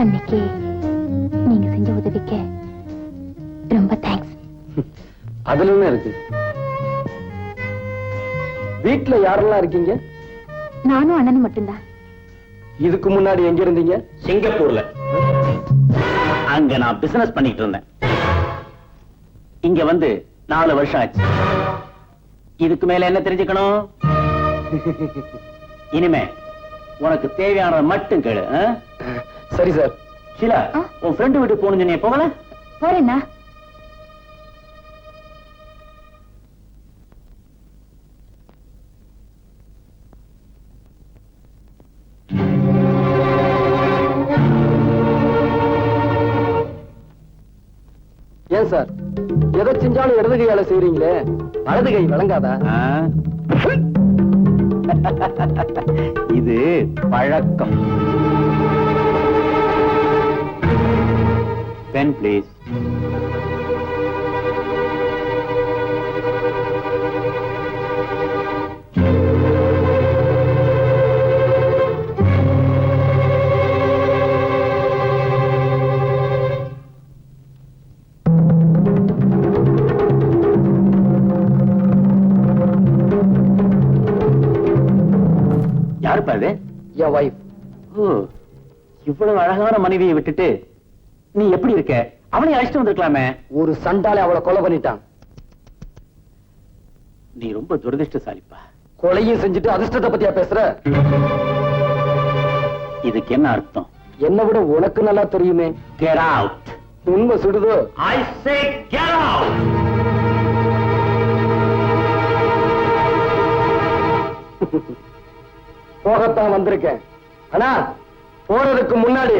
அன்னைக்கு நீங்க செஞ்ச உதவிக்கு ரொம்ப தேங்க்ஸ். அதுல என்ன இருக்கு? வீட்டுல யாரெல்லாம் இருக்கீங்க? நானும் அண்ணனும் மட்டும்தான். இதுக்கு முன்னாடி எங்க இருந்தீங்க? சிங்கப்பூர்ல. அங்க நான் பிசினஸ் பண்ணிட்டு இருந்தேன். இங்க வந்து 4 வருஷம் ஆச்சு. இதுக்கு மேல என்ன தெரிஞ்சுக்கணும்? இனிமே உனக்கு தேவையானதை மட்டும் கேளு. சரி சார். ஷீலா, உன் ஃப்ரெண்டு வீட்டுக்கு போகணும்னு நீ போகல? போறேன்னா? ஏன் சார், எதை செஞ்சாலும் இடது கையால செய்றீங்களே, வலது கை விளங்காதா? இது பழக்கம். Pen please. யாருப்பா இது? என் வைஃப். ஓ, இவ்வளவு அழகான மனைவியை விட்டுட்டு நீ எப்படி இருக்க? அவனை அழைச்சிட்டு வந்திருக்கலாமே. ஒரு சண்டாலே அவளை கொலை பண்ணிட்டான். நீ ரொம்ப துரதிருஷ்டசாலிப்பா. கொலையும் செஞ்சுட்டு அதிர்ஷ்டத்தை பத்தியா பேசுற? இதுக்கு என்ன அர்த்தம்? என்ன விட உனக்கு நல்லா தெரியுமே. Get out. உண்மை சுடுதோ? I say get out. போகத்தான் வந்திருக்கேன். ஆனா போறதுக்கு முன்னாடி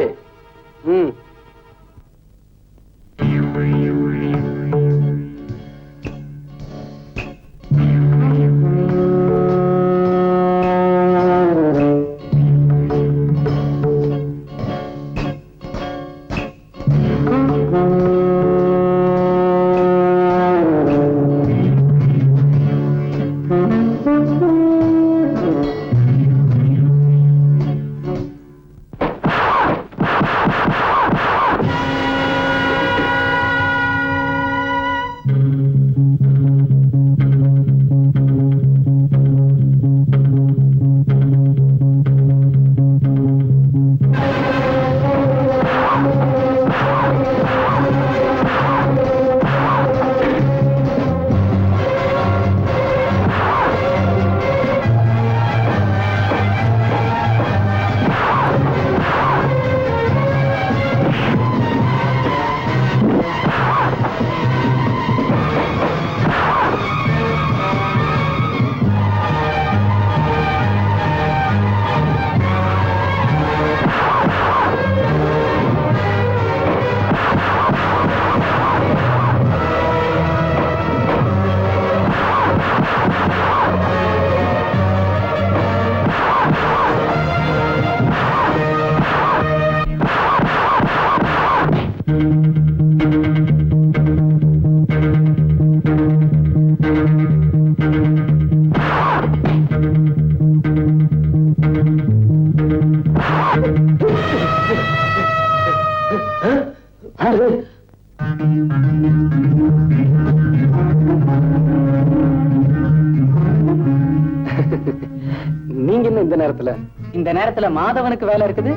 நீங்க என்ன இந்த நேரத்துல? இந்த நேரத்துல மாதவனுக்கு வேலை இருக்குது,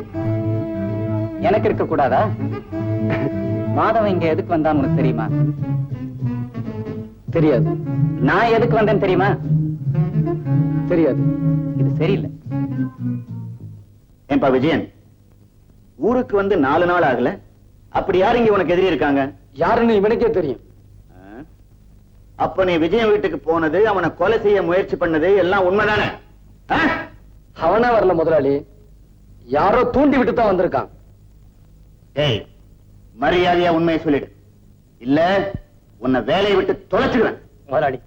எனக்கு இருக்க கூடாதா? மாதவன் இங்க எதுக்கு வந்தான் உனக்கு தெரியுமா? தெரியாது. நான் எதுக்கு வந்தேன்னு தெரியுமா? தெரியாது. இது சரியில்லை. ஏன்பா விஜயன், ஊருக்கு வந்து 4 நாள் ஆகல, அப்படி யாரு இங்க உனக்கு எதிரி இருக்காங்க? யாருன்னு இவனுக்கே தெரியும். அப்ப நீ விஜயன் வீட்டுக்கு போனது, அவனை கொலை செய்ய முயற்சி பண்ணது எல்லாம் உண்மைதானே? அவனா வரல முதலாளி, யாரோ தூண்டி விட்டு தான் வந்திருக்கான். ஏய், மரியாதையா உண்மையை சொல்லிடு, இல்ல உன்னை வேலையை விட்டு தொலைச்சிடுவேன். முதலாளி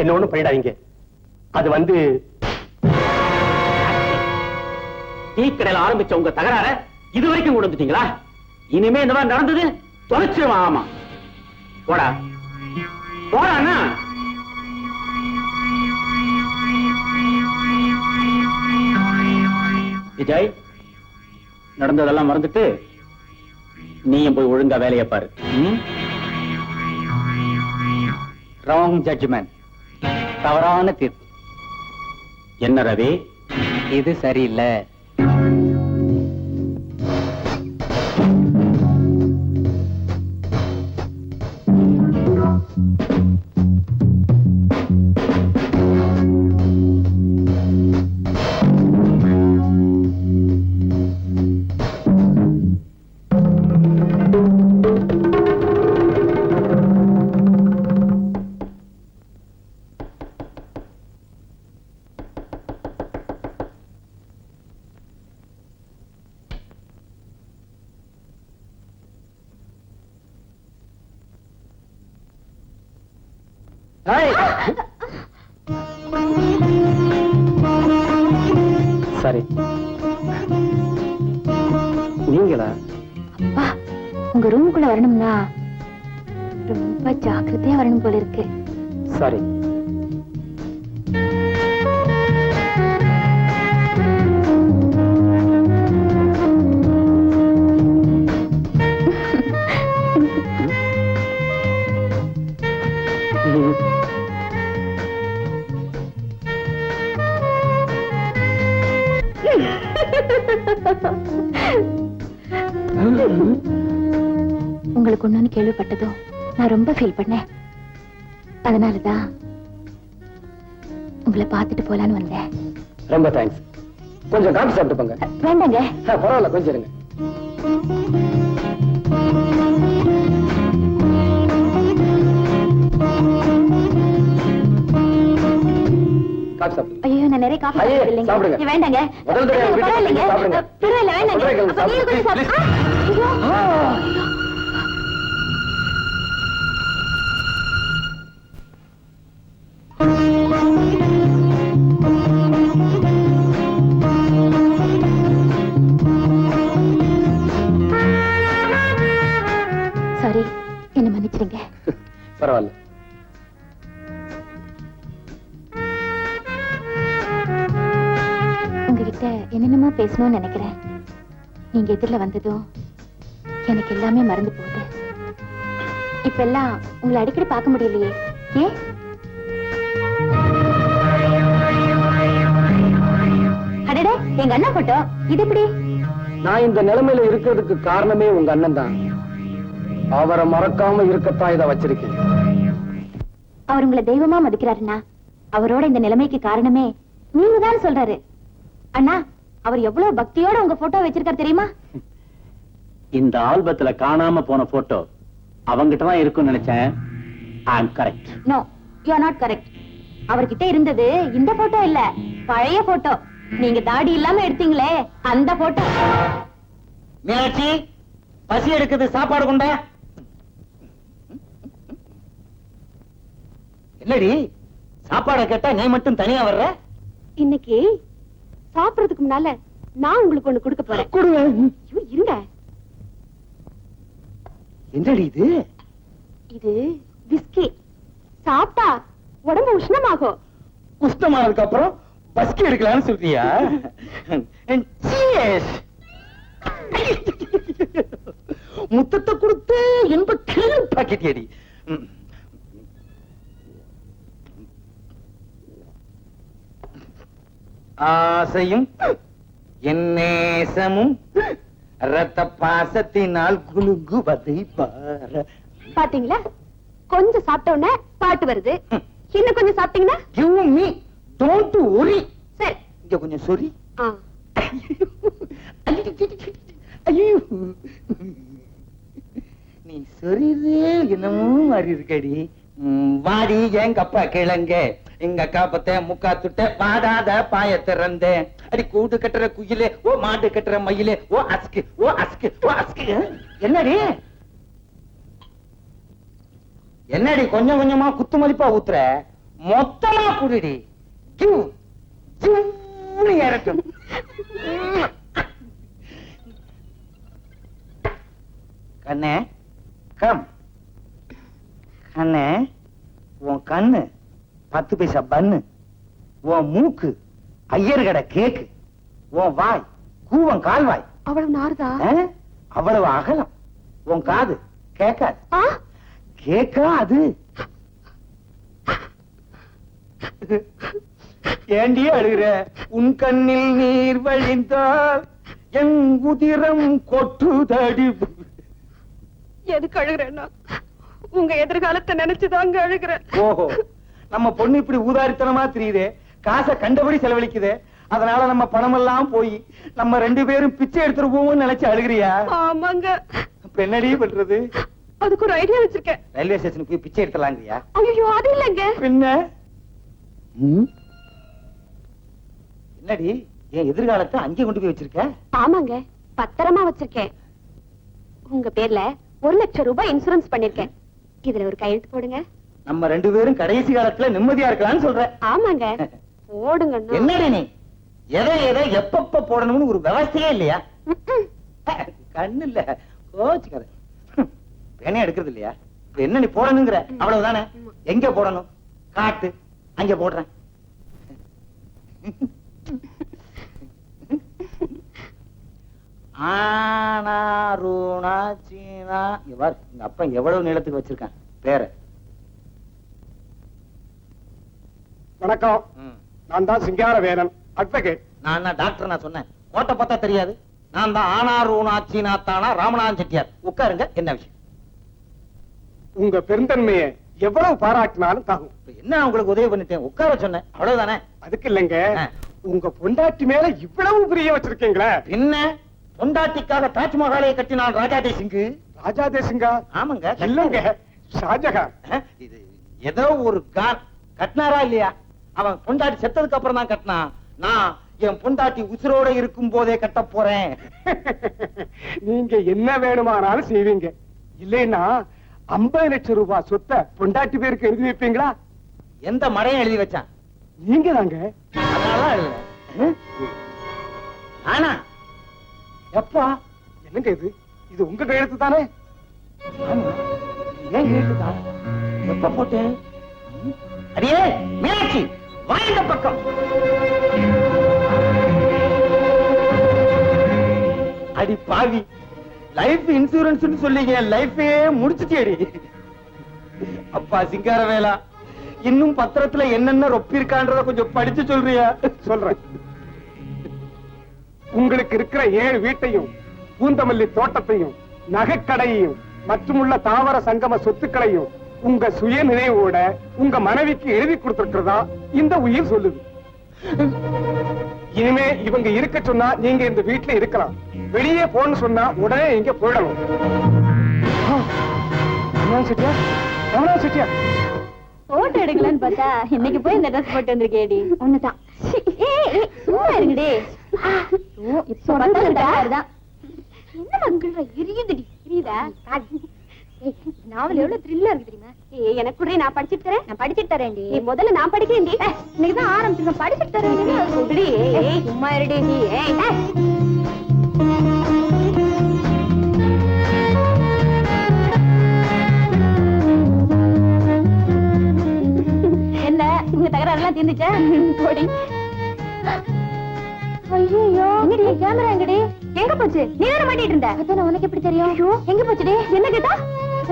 என்ன ஒண்ணும் பண்ணிடாதீங்க. அது வந்து டீ கடையில் ஆரம்பிச்ச உங்க தகராற இது வரைக்கும் கொண்டு வந்துட்டீங்களா? இனிமே இந்த மாதிரி நடந்தது தொலைச்சிடுவான். ஆமா, போடா போடா. விஜய், நடந்ததெல்லாம் மறந்துட்டு நீயும் போய் ஒழுங்கா வேலையை பாரு. ராங் ஜட்ஜ்மெண்ட், தவறான தீர்ப்பு. என்ன ரவி, இது சரியில்லை. சரி, நீங்களா? அப்பா, உங்க ரூமுக்குள்ள வரணும்னா ரொம்ப ஜாக்கிரதையா வரணும் போல இருக்கு. சரி. உங்களுக்கு ஒண்ணுன்னு கேள்விப்பட்டதும் நான் ரொம்ப ஃபீல் பண்ணேன். அதனாலதான் உங்களை பார்த்துட்டு போலான்னு வந்தேன். ரொம்ப தேங்க்ஸ். கொஞ்சம் காஃபி சாப்பிட்டு போங்க. வேண்டாங்க. பரவாயில்ல, கொஞ்சம் இருங்க. காஃபி சாப்பிடுங்க. ஐயோ, நான் நிறைய காஃபி ஐயே, சாப்பிடுறது இல்லைங்க. சாப்பிடுங்க. இது வேண்டாங்க. முதல் தடவை வீட்டுக்கு பரவாயில்லைங்க. சாப்பிடுங்க. பரவாயில்ல, வேண்டாங்க. சொல்றேன், அப்ப நீங்க கொஞ்சம் சாப்பிடுங்க. சாப்பிடு. ஐயோ. சாரி, என்ன மன்னிச்சிடுங்க. பரவாயில்ல. உங்ககிட்ட என்னென்னமோ பேசணும்னு நினைக்கிறேன். நீங்க எதிரில வந்ததும் எனக்கு எல்லாமே மறந்து போகுது. இப்ப எல்லாம் உங்களை அடிக்கடி பார்க்க முடியலையே, ஏன்? அடடே, எங்க அண்ணா போட்டோ இது எப்படி? நான் இந்த நிலைமையில இருக்கிறதுக்கு காரணமே உங்க அண்ணன் தான். அவரை மறக்காம இருக்கத்தான் இதை வச்சிருக்கேன். அவர் உங்களை தெய்வமா மதிக்கிறாருன்னா அவரோட இந்த நிலைமைக்கு காரணமே நீங்க தான் சொல்றாரு. அண்ணா, அவர் எவ்வளவு பக்தியோட உங்க போட்டோ வச்சிருக்காரு தெரியுமா? இந்த ஆல்பத்துல காணாம போன போட்டோ அவங்கிட்ட தான் இருக்கும்னு நினைச்சேன். I am correct. No, you are not correct. அவர்கிட்ட இருந்தது இந்த போட்டோ இல்ல, பழைய போட்டோ. நீங்க தாடி இல்லாம எடுத்தீங்களே அந்த போட்டோ. மீனாட்சி, பசி எடுக்குது, சாப்பாடு கொண்ட. என்னடி சாப்பாட கேட்டா நீ மட்டும் தனியா வர்ற? இன்னைக்கு சாப்பிடறதுக்கு முன்னால நான் உங்களுக்கு ஒண்ணு கொடுக்க போறேன். கொடுங்க. ஐயோ, இருங்க. என்னடி இது? இது விஸ்கி. சாப்பிட்டா உடம்பு உஷ்ணமாகும். உஷ்ணமானதுக்கு அப்புறம் பஸ்கி எடுக்கலாம்னு சொல்றியா? Cheers. முத்தத்தை கொடுத்து என்ப கிளி பாக்கெட் அடி. ஆசையும் என் நேசமும் ரத்த பாசத்தினால் குலுங்குவதை பார. பாத்தீங்களா, கொஞ்சம் சாப்பிட்ட உடனே பாட்டு வருது. இன்னும் கொஞ்சம் சாப்பிட்டீங்கன்னா Give me, don't worry. சரி. இங்க கொஞ்சம் சொரி. ஆ. ஐயோ, நீ சொரிதே என்னமோ மாதிரி இருக்கடி. வாடி எங்க அப்பா கிழங்க, எங்க அக்கா பத்த முக்கா துட்ட வாடாத பாய திறந்த அடி கூடு கட்டுற குயிலே, ஓ மாடு கட்டுற மயிலே, ஓ அஸ்கு ஓ அஸ்கு ஓ அஸ்கு. என்னடி என்னடி கொஞ்சம் கொஞ்சமா குத்து மதிப்பா ஊத்துற? மொத்தமா குடிடி. இறட்டும். கண்ணே கம். கண்ணே, உன் கண்ணு 10 பைசா பன்னு, உன் மூக்கு ஐயர் கடை கேக்கு, உன் வாய் கூவம் கால்வாய். அவ்வளவு நாறுதா? அவ்வளவு அகலம். உன் காது கேட்காது. கேட்காது. ஏண்டி அழுகிற? உன் கண்ணில் நீர் வழிந்தால் என் உதிரம் கொட்டுதடி. எதுக்கு அழுகிறேன்னா உங்க எதிர்காலத்தை நினைச்சுதாங்க அழுகிறேன். ஓஹோ, நம்ம பொண்ணு இப்படி ஊதாரித்தனமா தெரியுதே, காசை கண்டபடி செலவழிக்குதே, அதனால நம்ம பணம் எல்லாம் போய் நம்ம 2 பேரும் பிச்சை எடுத்துட்டு போவோம்னு நினைச்சு அழுகிறியா? ஆமாங்க. இப்ப என்னடி பண்றது? அதுக்கு ஒரு ஐடியா வச்சிருக்கேன். ரயில்வே ஸ்டேஷனுக்கு போய் பிச்சை எடுத்துலாங்கிறியா? ஐயோ, அது இல்லங்க. பின்ன என்னடி என் எதிர்காலத்தை அங்கே கொண்டு போய் வச்சிருக்க? ஆமாங்க, பத்திரமா வச்சிருக்கேன். உங்க பேர்ல 1 லட்சம் ரூபாய் இன்சூரன்ஸ் பண்ணிருக்கேன். இதுல ஒரு கையெழுத்து போடுங்க. நம்ம 2 பேரும் கடைசி காலத்துல நிம்மதியா இருக்கலாம்னு சொல்ற. ஆமாங்க, போடுங்க. என்னடி நீ எதை எதை எப்பப்ப போடணும்னு ஒரு விவசாயே இல்லையா? கண்ணு இல்ல, கோச்சுக்காத. பேனே எடுக்கிறது இல்லையா? இப்ப என்ன நீ போடணுங்கிற? அவ்வளவுதானே. எங்க போடணும் காட்டு, அங்க போடுறேன். ஆனாருணா சீனா. எங்க அப்பா எவ்வளவு நீளத்துக்கு வச்சிருக்கான் பேர. வணக்கம், நான் தான் சிங்கார வேலன், அட்வொகேட். நான் டாக்டர் நான் சொன்னேன். கோட்டை பார்த்தா தெரியாது. நான் தான் ஆனார் ஊனாச்சி நாத்தானா ராமநாதன் செட்டியார். உட்காருங்க. என்ன விஷயம்? உங்க பெருந்தன்மையை எவ்வளவு பாராட்டினாலும் தாகும். என்ன உங்களுக்கு உதவி பண்ணிட்டேன், உட்கார சொன்னேன், அவ்வளவுதானே. அதுக்கு இல்லைங்க, உங்க பொண்டாட்டி மேல இவ்வளவு பிரிய வச்சிருக்கீங்களே. என்ன பொண்டாட்டிக்காக தாஜ்மஹாலை கட்டினான் ராஜா தேசிங்கு. ராஜா தேசிங்கா? ஆமாங்க. இல்லங்க, ஷாஜகான். இது ஏதோ ஒரு கான் கட்டினாரா இல்லையா? அவன் பொண்டாட்டி செத்ததுக்கு அப்புறம் தான் கட்டினான். நான் என் பொண்டாட்டி உசுரோட இருக்கும் போதே கட்ட போறேன். நீங்க என்ன வேணுமானாலும் செய்வீங்க. இல்லைன்னா 50 லட்சம் ரூபாய் சொத்தை பொண்டாட்டி பேருக்கு எழுதி வைப்பீங்களா? எந்த மடையும் எழுதி வச்சான்? நீங்க தாங்க. அதனால இல்ல. ஆனா எப்பா என்னங்க இது? இது உங்க கையெழுத்து தானே? ஆமா, ஏன் கேட்டுதான்? எப்ப போட்டேன்? அடியே மீனாட்சி, வா இந்த பக்கம். அடி பாவி, லைஃப் இன்சூரன்ஸ் சொல்லி என் லைஃபே முடிச்சுட்டேடி. அப்பா சிங்காரவேலா, இன்னும் பத்திரத்துல என்னென்ன ரொப்பிருக்கான்றத கொஞ்சம் படிச்சு சொல்றியா? சொல்றேன். உங்களுக்கு இருக்கிற 7 வீட்டையும், பூந்தமல்லி தோட்டத்தையும், நகைக்கடையையும் மற்றும் உள்ள தாவர சங்கம சொத்துக்களையும் உங்க சுய நினைவோட உங்க மனைவிக்கு எழுதி கொடுத்திருக்கிறதா இந்த உயிர் சொல்லுது. இனிமே இவங்க இருக்க சொன்னா நீங்க இந்த வீட்டுல இருக்கலாம். வெளியே போன்னு சொன்னா உடனே இங்க போயிடணும். செட்டியா போட்டோ எடுக்கலான்னு பார்த்தா இன்னைக்கு போய் இந்த ட்ரெஸ் போட்டு வந்திருக்கேடி. ஒண்ணுதான். சும்மா இருங்கடி. இப்ப பார்த்தா என்ன மங்கள எரியுதுடி. எரியுதா? நாவல் எவ்வளவு த்ரில்லா இருக்கு தெரியுமா? எனக்கு கூட நான் படிச்சிட்டு தரேன். நான் படிச்சிட்டு தரேன்டி. நீ முதல்ல நான் படிக்கிறேன்டி. இன்னைக்கு தான் ஆரம்பிச்சிருக்கேன். படிச்சிட்டு தரேன். சொல்லுடி. சும்மா இருடி நீ. என்ன உங்க தகராறுலாம் தீர்ந்துச்சா? போடி. ஐயோ, எங்கடி கேமரா? எங்கடி? எங்க போச்சு? நீ தான மாட்டிட்டு இருந்த. அதான் உனக்கு எப்படி தெரியும்? ஐயோ, எங்க போச்சுடி? என்ன கேட்டா?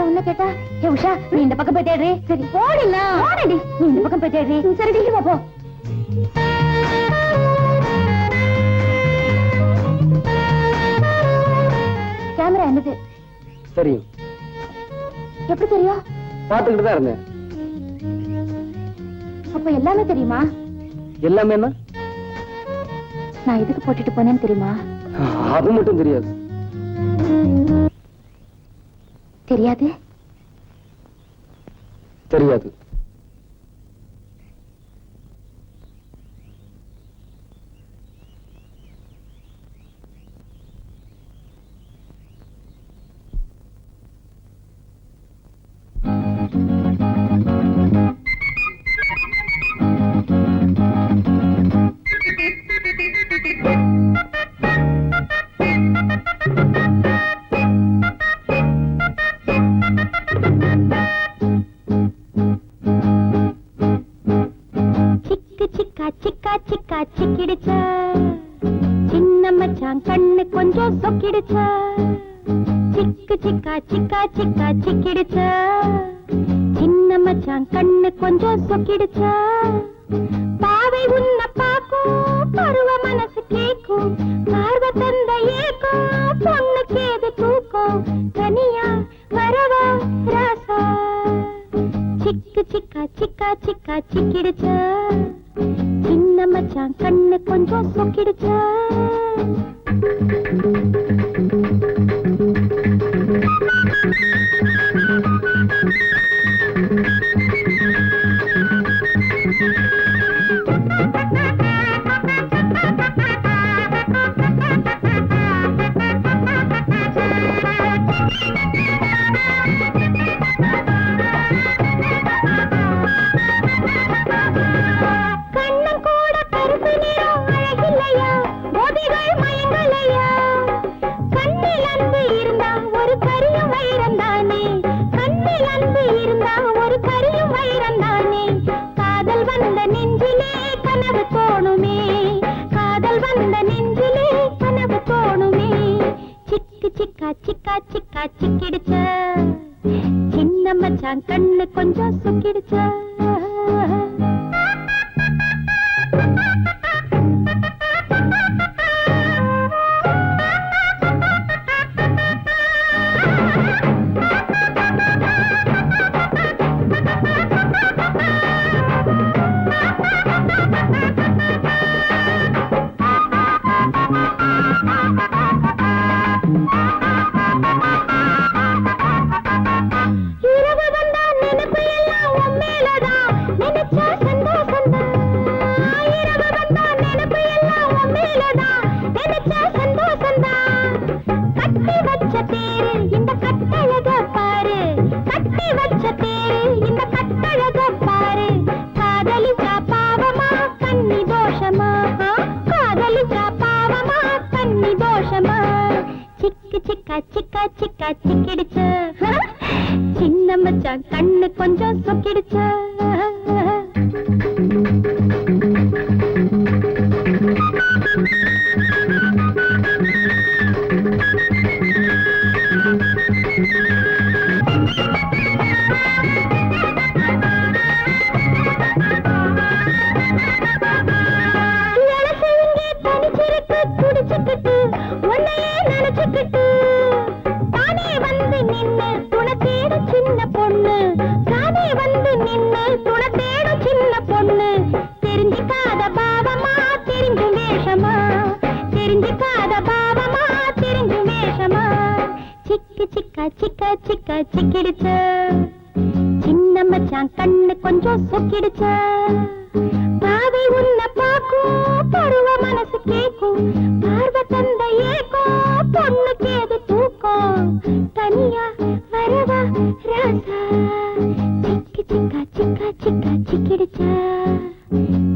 உன்ன கேட்டா? ஏ உஷா, நீ இந்த பக்கம் போய் தேடுறீ. சரி போடில. போடடி. நீ இந்த பக்கம் போய் தேடுறீ. சரி டிக்கி போ. கேமரா என்னது? தெரியும். எப்படி தெரியும்? பாத்துக்கிட்டு தான் இருந்தேன். அப்ப எல்லாமே தெரியுமா? எல்லாமே என்ன? நான் எதுக்கு போட்டுட்டு போனேன்னு தெரியுமா? அது மட்டும் தெரியாது. தெரியாது? தெரியாது. சிக்கிடுச்சா சின்ன மச்சான் கண்ணு கொஞ்சம் சொக்கிடுச்சா. சிக்கு சிக்கா சிக்கா சிக்கா சிக்கிடுச்சா சின்ன மச்சான் கண்ணு கொஞ்சம் சொக்கிடுச்சா. பாவை உன்ன பாக்கும் பருவ மனசு கேக்கும் பார்வ தந்த ஏக்கும் பொண்ணுக்கு ஏது தூக்கும் தனியா வரவா ராசா. சிக்கு சிக்கா சிக்கா சிக்கா சிக்கிடுச்சா சின்ன மச்சான் கண்ணு கொஞ்சம் சொக்கிடுச்சா. சிக்கா சிக்கா சிக்கிடுச்சா சின்ன மச்சான் கண்ணு கொஞ்சம் சுக்கிடுச்சா. சிக்கா சிக்கா சிக்கா சிக்கிடுச்சு சின்ன மச்சான் கண்ணு கொஞ்சம் சொக்கிடுச்சு சிக்கா சிக்கா சிக்கிடுச்சு சின்ன மச்சான் கண்ணு கொஞ்சம் சொக்கிடுச்சு பாவை உன்னை பாக்கும் பருவ மனசு கேக்கும் பார்வை தந்த ஏக்கும் பொண்ணுக்கு ஏது தூக்கம் தனியா வரவா ராசா சிக்கு சிக்கா சிக்கா சிக்கா சிக்கிடுச்சு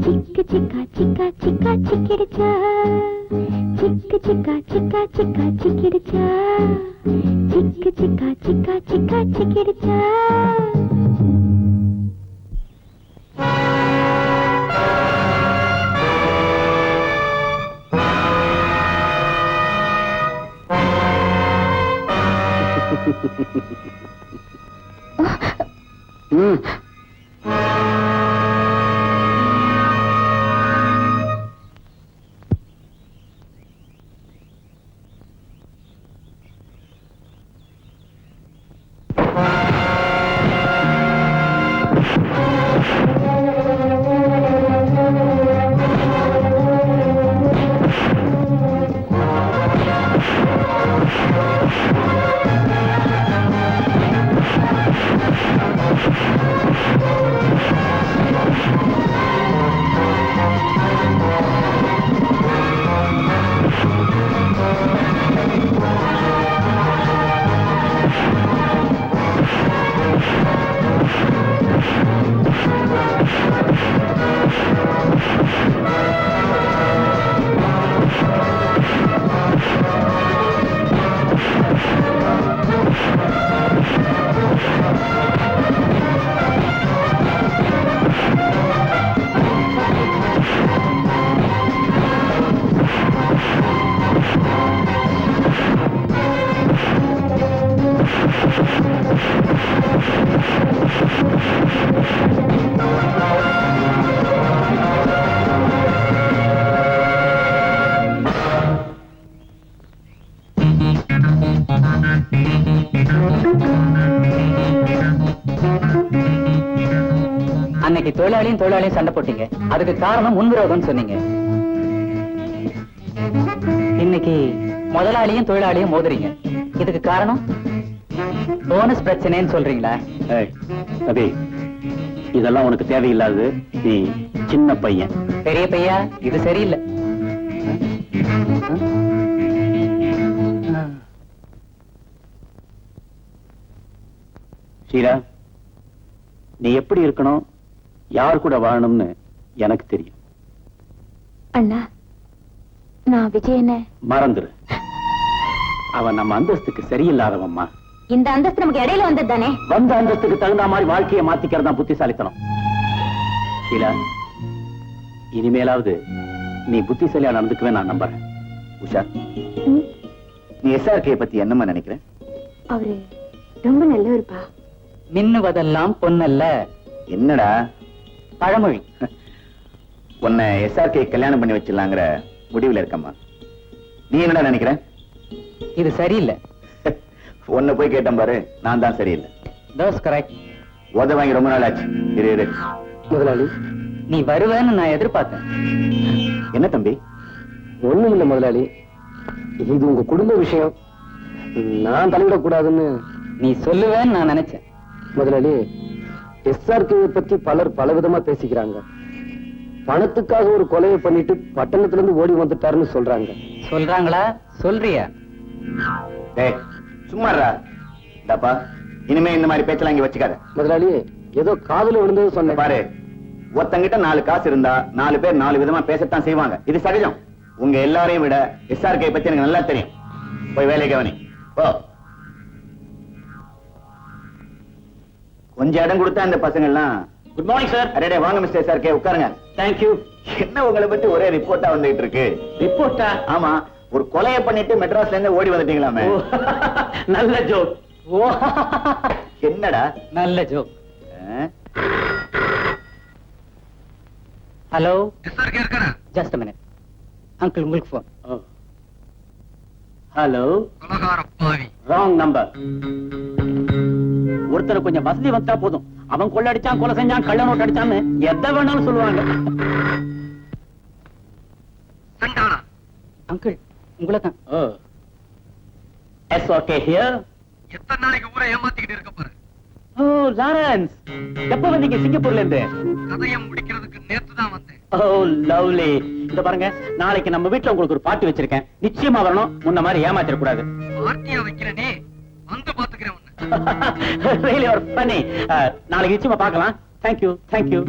சிக்கு சிக்கா சிக்கா சிக்கா சிக்கிடுச்சு சிக்கு சிக்கா சிக்கா சிக்கா சிக்கிடுச்சு சிக்கு சிக்கா சிக்கா சிக்கா சிக்கிடுச்சு அன்னைக்கு தொழிலாளியும் சண்டை போட்டீங்க, அதுக்கு காரணம் முன்விரோதம் சொன்னீங்க. இன்னைக்கு முதலாளியும் தொழிலாளியும் மோதுறீங்க, இதுக்கு காரணம் போனஸ் பிரச்சனைன்னு சொல்றீங்களா? அபி, இதெல்லாம் உனக்கு தேவையில்லாது. நீ சின்ன பையன். பெரிய பையா, இது சரியில்லை. ஷீலா, நீ எப்படி இருக்கணும், யார் கூட வாழணும்னு எனக்கு தெரியும். அண்ணா, நான் விஜயனை மறந்துரு. அவன் நம்ம அந்தஸ்துக்கு சரியில்லாதவம்மா. இந்த அந்தஸ்து நமக்கு இடையில வந்தது தானே. வந்த அந்தஸ்துக்கு தகுந்த மாதிரி வாழ்க்கையை மாத்திக்கிறதா புத்திசாலித்தனம். ஷீலா, இனிமேலாவது நீ புத்திசாலியா நடந்துக்குவே நான் நம்புறேன். உஷா, நீ SRK பத்தி என்னமா நினைக்கிற? அவரு ரொம்ப நல்லவருப்பா. மின்னுவதெல்லாம் பொன்னல்ல. என்னடா பழமொழி. உன்னை SRK கல்யாணம் பண்ணி வச்சிடலாங்கிற முடிவுல இருக்கம்மா. நீ என்னடா நினைக்கிற? இது சரியில்லை. உன்னை போய் கேட்டேன் பாரு, நான் தான் சரியில்லை. That's correct. உத வாங்கி ரொம்ப நாள் ஆச்சு. இரு. முதலாளி, நீ வருவேன்னு நான் எதிர்பார்த்தேன். என்ன தம்பி? ஒண்ணும் இல்ல முதலாளி, இது உங்க குடும்ப விஷயம், நான் தலையிடக்கூடாதுன்னு. நீ சொல்லுவேன்னு நான் நினைச்சேன். முதலாளி, SRK பத்தி பலர் பலவிதமா பேசிக்கிறாங்க. பணத்துக்காக ஒரு கொலையை பண்ணிட்டு பட்டணத்துல இருந்து ஓடி வந்துட்டாருன்னு சொல்றாங்க. சொல்றாங்களா? சொல்றியா? சும்மாடா. டப்பா, இனிமே இந்த மாதிரி பேச்செல்லாம் இங்க வச்சுக்காத. முதலாளி, ஏதோ காதுல விழுந்தது சொன்னேன். பாரு, ஒருத்தங்கிட்ட 4 காசு இருந்தா 4 பேர் 4 விதமா பேசத்தான் செய்வாங்க. இது சகஜம். உங்க எல்லாரையும் விட SRK பத்தி எனக்கு நல்லா தெரியும். போய் வேலை கவனி. கொஞ்சம் இடம் கொடுத்தா இந்த பசங்க எல்லாம். Good morning sir. அரே வாங்க மிஸ்டர் சார், உட்காருங்க. தேங்க்யூ. என்ன உங்களை பத்தி ஒரே ரிப்போர்ட்டா வந்துட்டு இருக்கு? ரிப்போர்ட்டா? ஆமா, ஒரு கொலையை பண்ணிட்டு மெட்ராஸ்ல இருந்து ஓடி வந்துட்டீங்களாமே. நல்ல ஜோக். என்னடா நல்ல ஜோக். ஹலோ, எஸ்ஆர்கே இருக்காரா? Just a minute. அங்கிள் உங்களுக்கு போன். ஹலோ. கொலகார பாவி. Wrong number. ஒருத்தர் கொஞ்சம் வசதி வந்தா போதும், அவன் கொள்ளை அடிச்சான், கொலை செஞ்சான், கள்ள நோட்டு அடிச்சான்னு எதை வேணாலும் சொல்லுவாங்க. சண்டாளா. அங்கிள் உங்களை தான். SRK here. எத்தனை நாளைக்கு ஊரை ஏமாத்திக்கிட்டு இருக்க பாரு. ஓ லாரன்ஸ், எப்ப வந்தீங்க சிங்கப்பூர்ல இருந்து? கதையை முடிக்கிறதுக்கு நேத்து தான் வந்தேன். ஓ லவ்லி. இந்த பாருங்க, நாளைக்கு நம்ம வீட்டுல உங்களுக்கு ஒரு பார்ட்டி வச்சிருக்கேன், நிச்சயமா வரணும். முன்ன மாதிரி ஏமாத்திர கூடாது. பார்ட்டியா வைக்கிறேனே, வந்து பாத்துக்கிறேன் உன்னை. Really you're funny. நாளைக்கு நிச்சயமா பார்க்கலாம். Thank you, thank you.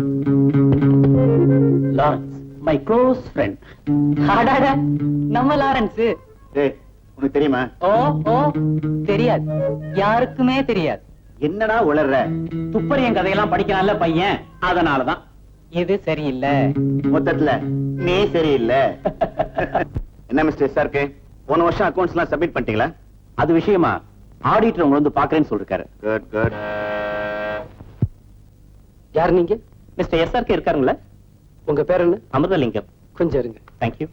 Lawrence, my close friend. அடடா, நம்ம லாரன்ஸ். ஏய், உனக்கு தெரியுமா? ஓ ஓ தெரியாது, யாருக்குமே தெரியாது. என்னடா உளர்ற? துப்பறியும் கதையெல்லாம் படிக்கிறான்ல பையன், அதனாலதான். இது சரியில்லை. மொத்தத்துல நீ சரியில்லை. என்ன மிஸ்டர் சார்க்கு, போன வருஷம் அக்கவுண்ட்ஸ் எல்லாம் சப்மிட் பண்ணிட்டீங்களா? அது விஷயமா ஆடிட்டர் உங்களை வந்து பாக்குறேன்னு சொல்லிருக்காரு. Good good. யார் நீங்க? மிஸ்டர் எஸ்ஆர்கே இருக்காருங்களா? உங்க பேர் என்ன? அமிர்தலிங்கம். கொஞ்சம் இருங்க. தேங்க்யூ.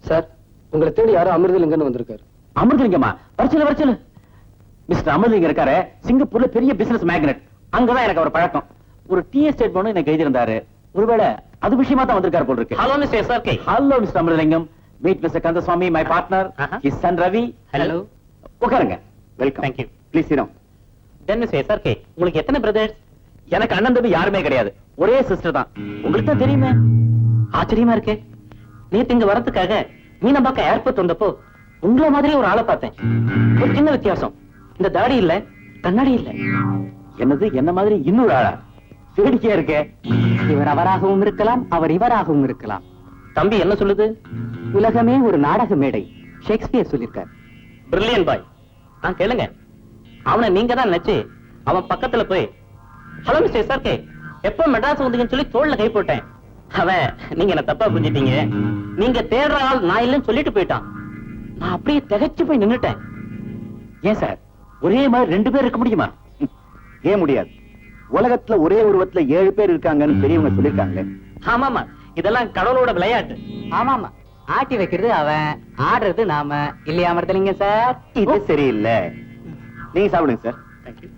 சார், உங்களை தேடி யாரோ அமிர்தலிங்கன்னு வந்திருக்காரு. அமிர்தலிங்கமா? வரச்சல. மிஸ்டர் அமிர்தலிங்கம் இருக்காரு, சிங்கப்பூர்ல பெரிய பிசினஸ் மேக்னெட். அங்கதான் எனக்கு அவர் பழக்கம். ஒரு டீ எஸ்டேட் போன எனக்கு எழுதியிருந்தாரு. ஒருவேளை அது விஷயமா தான் வந்திருக்காரு போல இருக்கு. Hello mister SRK. Hello mister Amirthalingam. Meet mister Kandaswamy, my partner. His son Ravi. Hello. உட்காருங்க. Welcome. Thank you. Please sit down. Then mister SRK, உங்களுக்கு எத்தனை பிரதர்ஸ்? எனக்கு அண்ணன் தம்பி யாருமே கிடையாது, ஒரே சிஸ்டர் தான். உங்களுக்கு தான் தெரியுமே. ஆச்சரியமா இருக்கே. நேத்து இங்க வரதுக்காக மீனம்பாக்கம் ஏர்போர்ட் வந்தப்போ உங்கள மாதிரி ஒரு ஆளை பார்த்தேன். ஒரு சின்ன வித்தியாசம், இந்த தாடி இல்ல, கண்ணாடி இல்ல. என்னது, என்ன மாதிரி இன்னொரு ஆளா? வேடிக்கையா இருக்கே. இவர் அவராகவும் இருக்கலாம், அவர் இவராகவும் இருக்கலாம். தம்பி என்ன சொல்லுது? உலகமே ஒரு நாடக மேடை, ஷேக்ஸ்பியர் சொல்லிருக்கார். பிரில்லியன் பாய். கேளுங்க, அவனை நீங்க தான் நினைச்சு அவன் பக்கத்துல போய் ஹலோ மிஸ்டர் எஸ்ஆர்கே, எப்ப மெட்ராஸ் வந்தீங்கன்னு சொல்லி தோள்ல கை போட்டேன். அவன் நீங்க என்ன தப்பா புரிஞ்சிட்டீங்க, நீங்க தேடுற ஆள் நான் இல்லைன்னு சொல்லிட்டு போயிட்டான். நான் அப்படியே திகைச்சு போய் நின்னுட்டேன். ஏன் சார், ஒரே மாதிரி 2 பேர் இருக்க முடியுமா? ஏன் முடியாது? உலகத்துல ஒரே உருவத்துல 7 பேர் இருக்காங்கன்னு பெரியவங்க சொல்லிருக்காங்க. ஆமாமா, இதெல்லாம் கடவுளோட விளையாட்டு. ஆமாமா, ஆட்டி வைக்கிறது அவன், ஆடுறது நாம இல்லையா அமிர்தலிங்க சார்? இது சரியில்லை. நீங்க சாப்பிடுங்க சார். தேங்க்யூ.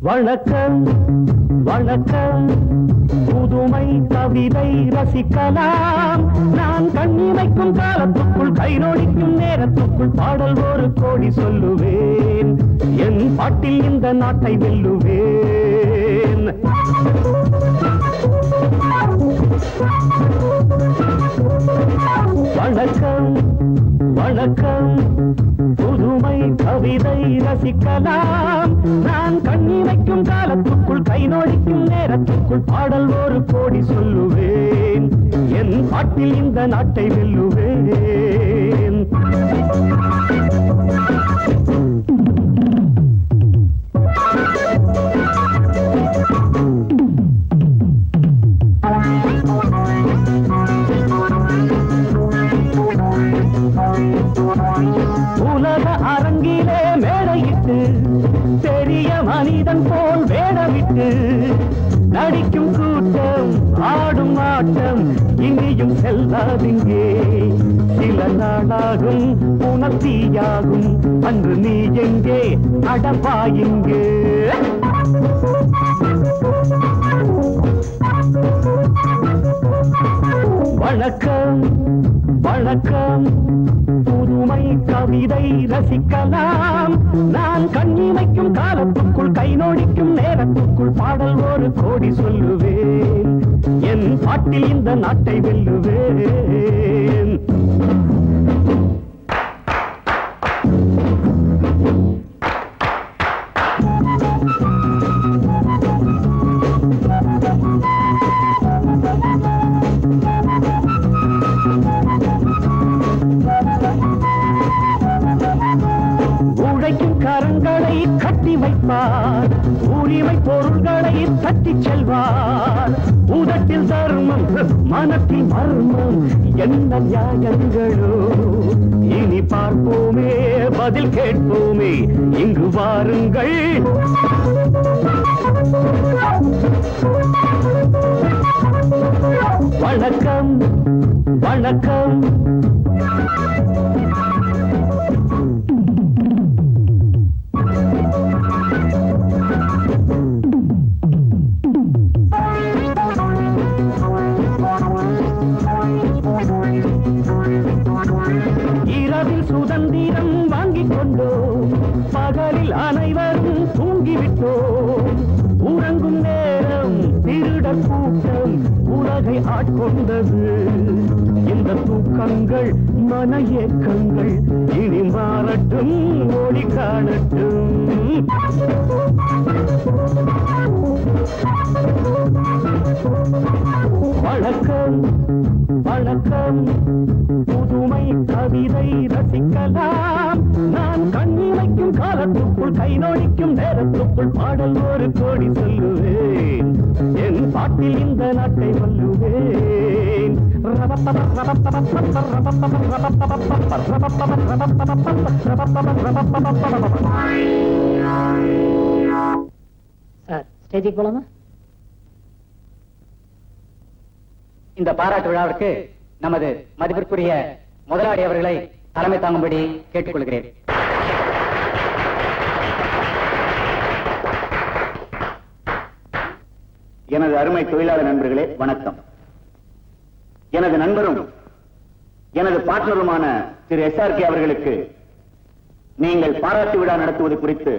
வணக்கம் வணக்கம், புதுமை கவிதை ரசிக்கலாம். நான் கண்ணிமைக்கும் காலத்துக்குள், கை நோடிக்கும் நேரத்துக்குள் பாடல் ஒரு கோடி சொல்லுவேன். என் பாட்டில் இந்த நாட்டை வெல்லுவேன். வணக்கம் வணக்கம், புதுமை கவிதை ரசிக்கலாம். நான் கண்ணிமைக்கும் காலத்துக்குள், கை நோடிக்கும் நேரத்துக்குள் பாடல் ஒரு கோடி சொல்லுவேன். என் பாட்டில் இந்த நாட்டை வெல்லுவேன். உலக அரங்கிலே மேடையிட்டு, பெரிய மனிதன் போல் வேடமிட்டு நடிக்கும் கூட்டம், ஆடும் ஆட்டம் இங்கேயும் செல்லாதிங்கே. சில நாளாகும் உணர்த்தியாகும், அன்று நீ எங்கே அடப்பாயிங்கே. வணக்கம் புதுமை கவிதை ரசிக்கலாம் நான் கண்ணிமைக்கும் காலத்துக்குள் கை நோடிக்கும் நேரத்துக்குள் பாடல் ஒரு கோடி சொல்லுவேன் என் பாட்டில் இந்த நாட்டை வெல்லுவேன் உழைக்கும் கரங்களை கட்டி வைப்பார் உரிமை பொருள்களை தட்டி செல்வார் உதட்டில் தர்மம் மனத்தில் மர்மம் என்ன நியாயங்களோ இனி பார்ப்போமே பதில் கேட்போமே இங்கு வாருங்கள் வணக்கம் வணக்கம் இரவில் சுதந்திரம் வாங்கிக் கொண்டோம் பகலில் அனைவரும் தூங்கிவிட்டோம் உறங்கும் நேரம் திருடர் கூட்டம் உலகை ஆட்கொண்டது இந்த தூக்கங்கள் மன ஏக்கங்கள் இனி மாறட்டும் ஒளி காணட்டும் வணக்கம் வணக்கம் புதுமை கவிதை ரசிக்கலாம் நான் கண்ணிமைக்கும் காலத்துக்குள் கை நோடிக்கும் நேரத்துக்குள் பாடல் ஒரு கோடி சொல்லுவேன் என் பாட்டில் இந்த நாட்டை வல்லுவேன் சார் ஸ்டேஜுக்கு போலாமா? இந்த பாராட்டு விழாவிற்கு நமது மதிப்பிற்குரிய முதலாளி அவர்களை தலைமை தாங்கும்படி கேட்டுக்கொள்கிறேன். எனது அருமை தொழிலாளர் நண்பர்களே வணக்கம். எனது நண்பரும் எனது பார்ட்னருமான திரு SRK அவர்களுக்கு நீங்கள் பாராட்டு விழா நடத்துவது குறித்து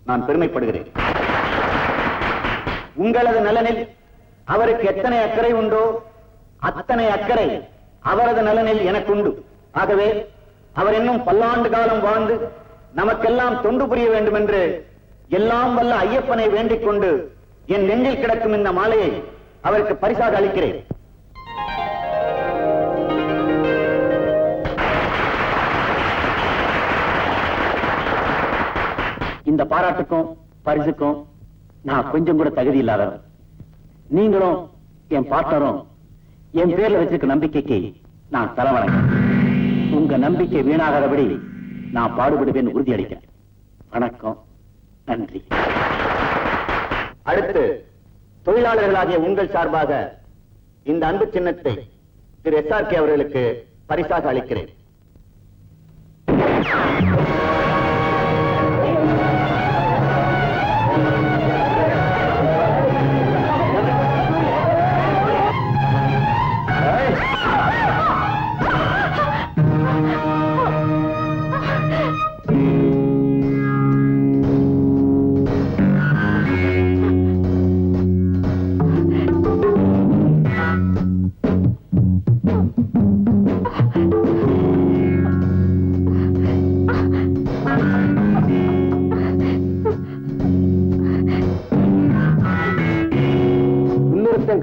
நான் பெருமைப்படுகிறேன். உங்களது நலனில் அவருக்கு எத்தனை அக்கறை உண்டோ அத்தனை அக்கறை அவரது நலனில் எனக்கு உண்டு. ஆகவே அவர் இன்னும் பல்லாண்டு காலம் வாழ்ந்து நமக்கெல்லாம் தொண்டு புரிய வேண்டும் என்று எல்லாம் வல்ல ஐயப்பனை வேண்டிக் கொண்டு என் நெஞ்சில் கிடக்கும் இந்த மாலையை அவருக்கு பரிசாக அளிக்கிறேன். இந்த பாராட்டுக்கும் பரிசுக்கும் நான் கொஞ்சம் கூட தகுதி இல்லாதவர். நீங்களும் என் பார்ட்னரும் என் பேர்ல வச்சிருக்க நம்பிக்கைக்கு நான் தலைவணங்க. உங்க நம்பிக்கை வீணாகாதபடி நான் பாடுபடுவேன் உறுதியளிக்கிறேன். வணக்கம், நன்றி. அடுத்து தொழிலாளர்களாகிய உங்கள் சார்பாக இந்த அன்பு சின்னத்தை திரு SRK அவர்களுக்கு பரிசாக அளிக்கிறேன்.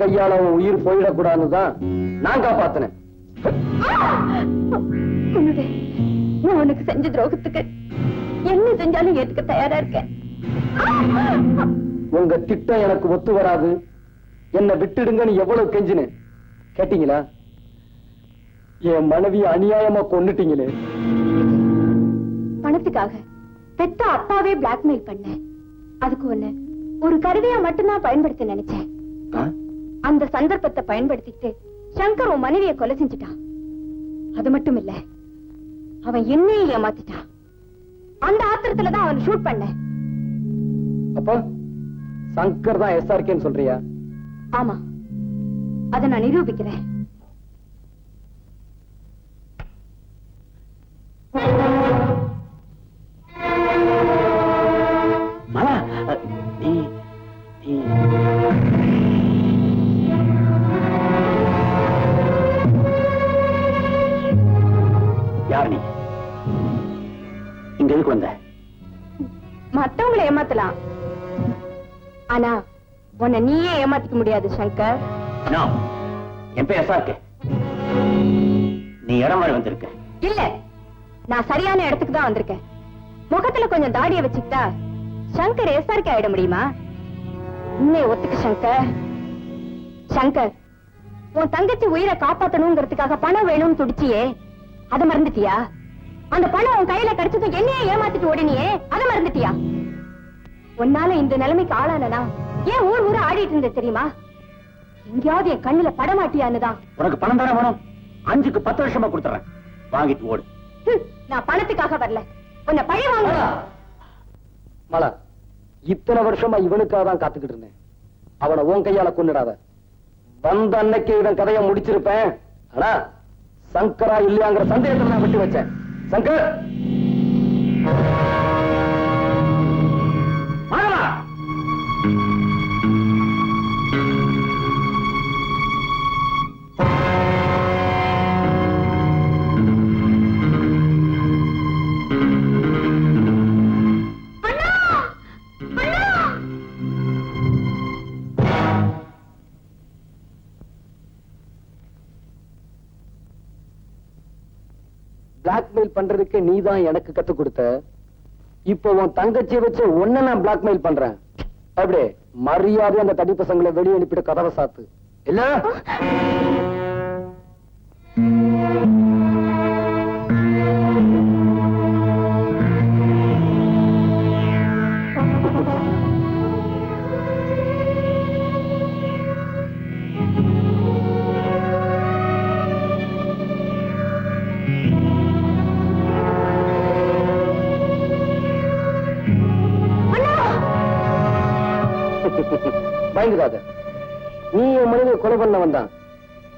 கையால உயிர் போயிடக்கூடாதுதான் நான் காப்பாத்தினேன். நான் உனக்கு செஞ்ச துரோகத்துக்கு என்ன செஞ்சாலும் ஏத்துக்க தயாரா இருக்கேன். உங்க திட்டம் எனக்கு ஒத்து வராது, என்ன விட்டுடுங்கன்னு எவ்வளவு கெஞ்சினேன் கேட்டீங்களா? என் மனைவியை அநியாயமா கொன்னுட்டீங்களே. பணத்துக்காக பெத்த அப்பாவே பிளாக்மெயில் பண்ண, அதுக்கு ஒண்ணு ஒரு கருவியா மட்டும்தான் பயன்படுத்த நினைச்சேன். அந்த சந்தர்ப்பத்தை பயன்படுத்திட்டு சங்கர் உன் மனைவியை கொலை செஞ்சுட்டான். அது மட்டும் இல்ல, அவன் என்னையும் ஏமாத்திட்டான். அந்த ஆத்திரத்துலதான் அவன் ஷூட் பண்ண. அப்ப சங்கர் தான் SRKன்னு சொல்றியா? ஆமா, அதை நான் நிரூபிக்கிறேன். ஆனா உன்னை நீயே ஏமாத்திக்க முடியாது சங்கர். என் பேர் எஸ்ஆர்கே. நீ இடம் மாதிரி வந்திருக்க. இல்ல, நான் சரியான இடத்துக்கு தான் வந்திருக்கேன். முகத்துல கொஞ்சம் தாடிய வச்சுக்கிட்டா சங்கர் எஸ்ஆர்கே ஆயிட முடியுமா? உன்னை ஒத்துக்க சங்கர். சங்கர், உன் தங்கச்சி உயிரை காப்பாத்தணுங்கிறதுக்காக பணம் வேணும்னு துடிச்சியே, அதை மறந்துட்டியா? அந்த பணம் உன் கையில கிடைச்சதும் என்னையே ஏமாத்திட்டு ஓடினியே, அதை மறந்துட்டியா? உன்னால இந்த நிலைமைக்கு ஆளானா ஏன் ஊர் ஊரா ஆடிட்டு இருந்த தெரியுமா? எங்கேயாவது என் கண்ணுல படமாட்டியான்னுதான். உனக்கு பணம் தானே வேணும்? 5க்கு 10 வருஷமா கொடுத்துறேன், வாங்கிட்டு ஓடு. நான் பணத்துக்காக வரல, உன்னை பழி வாங்க. மலா, இத்தனை வருஷமா இவனுக்காக தான் காத்துக்கிட்டு இருந்தேன். அவனை உன் கையால கொண்டுடாத. வந்த அன்னைக்கு இவன் கதையை முடிச்சிருப்பேன். ஆனா சங்கரா இல்லையாங்கிற சந்தேகத்தை நான் விட்டு வச்சேன். சங்கர், பிளாக்மெயில் பண்றதுக்கு நீதான் எனக்கு கத்து கொடுத்த. இப்போ உன் தங்கச்சியை வச்சு உன்ன நான் பிளாக்மெயில் பண்றேன். அப்படியே மரியாதை அந்த தடி பசங்களை வெளியே அனுப்பிட்டு கதவை சாத்து. இல்ல பயந்துடாத. நீ என் மனித கொலை பண்ண வந்தான்,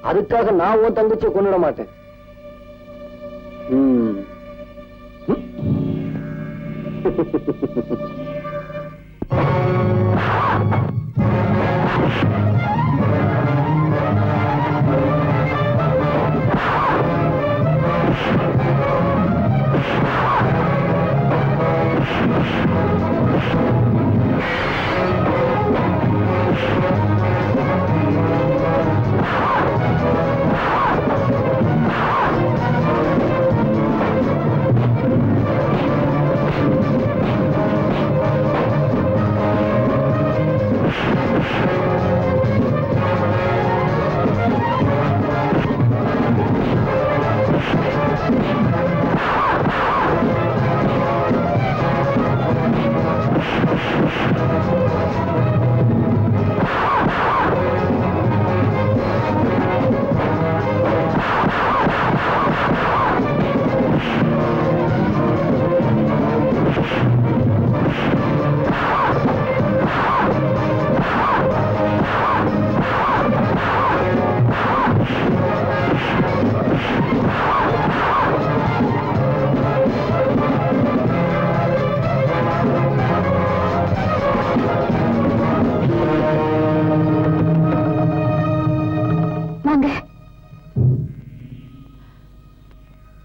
அதுக்காக நான் உன் தங்கச்சியை கொண்டுட மாட்டேன்.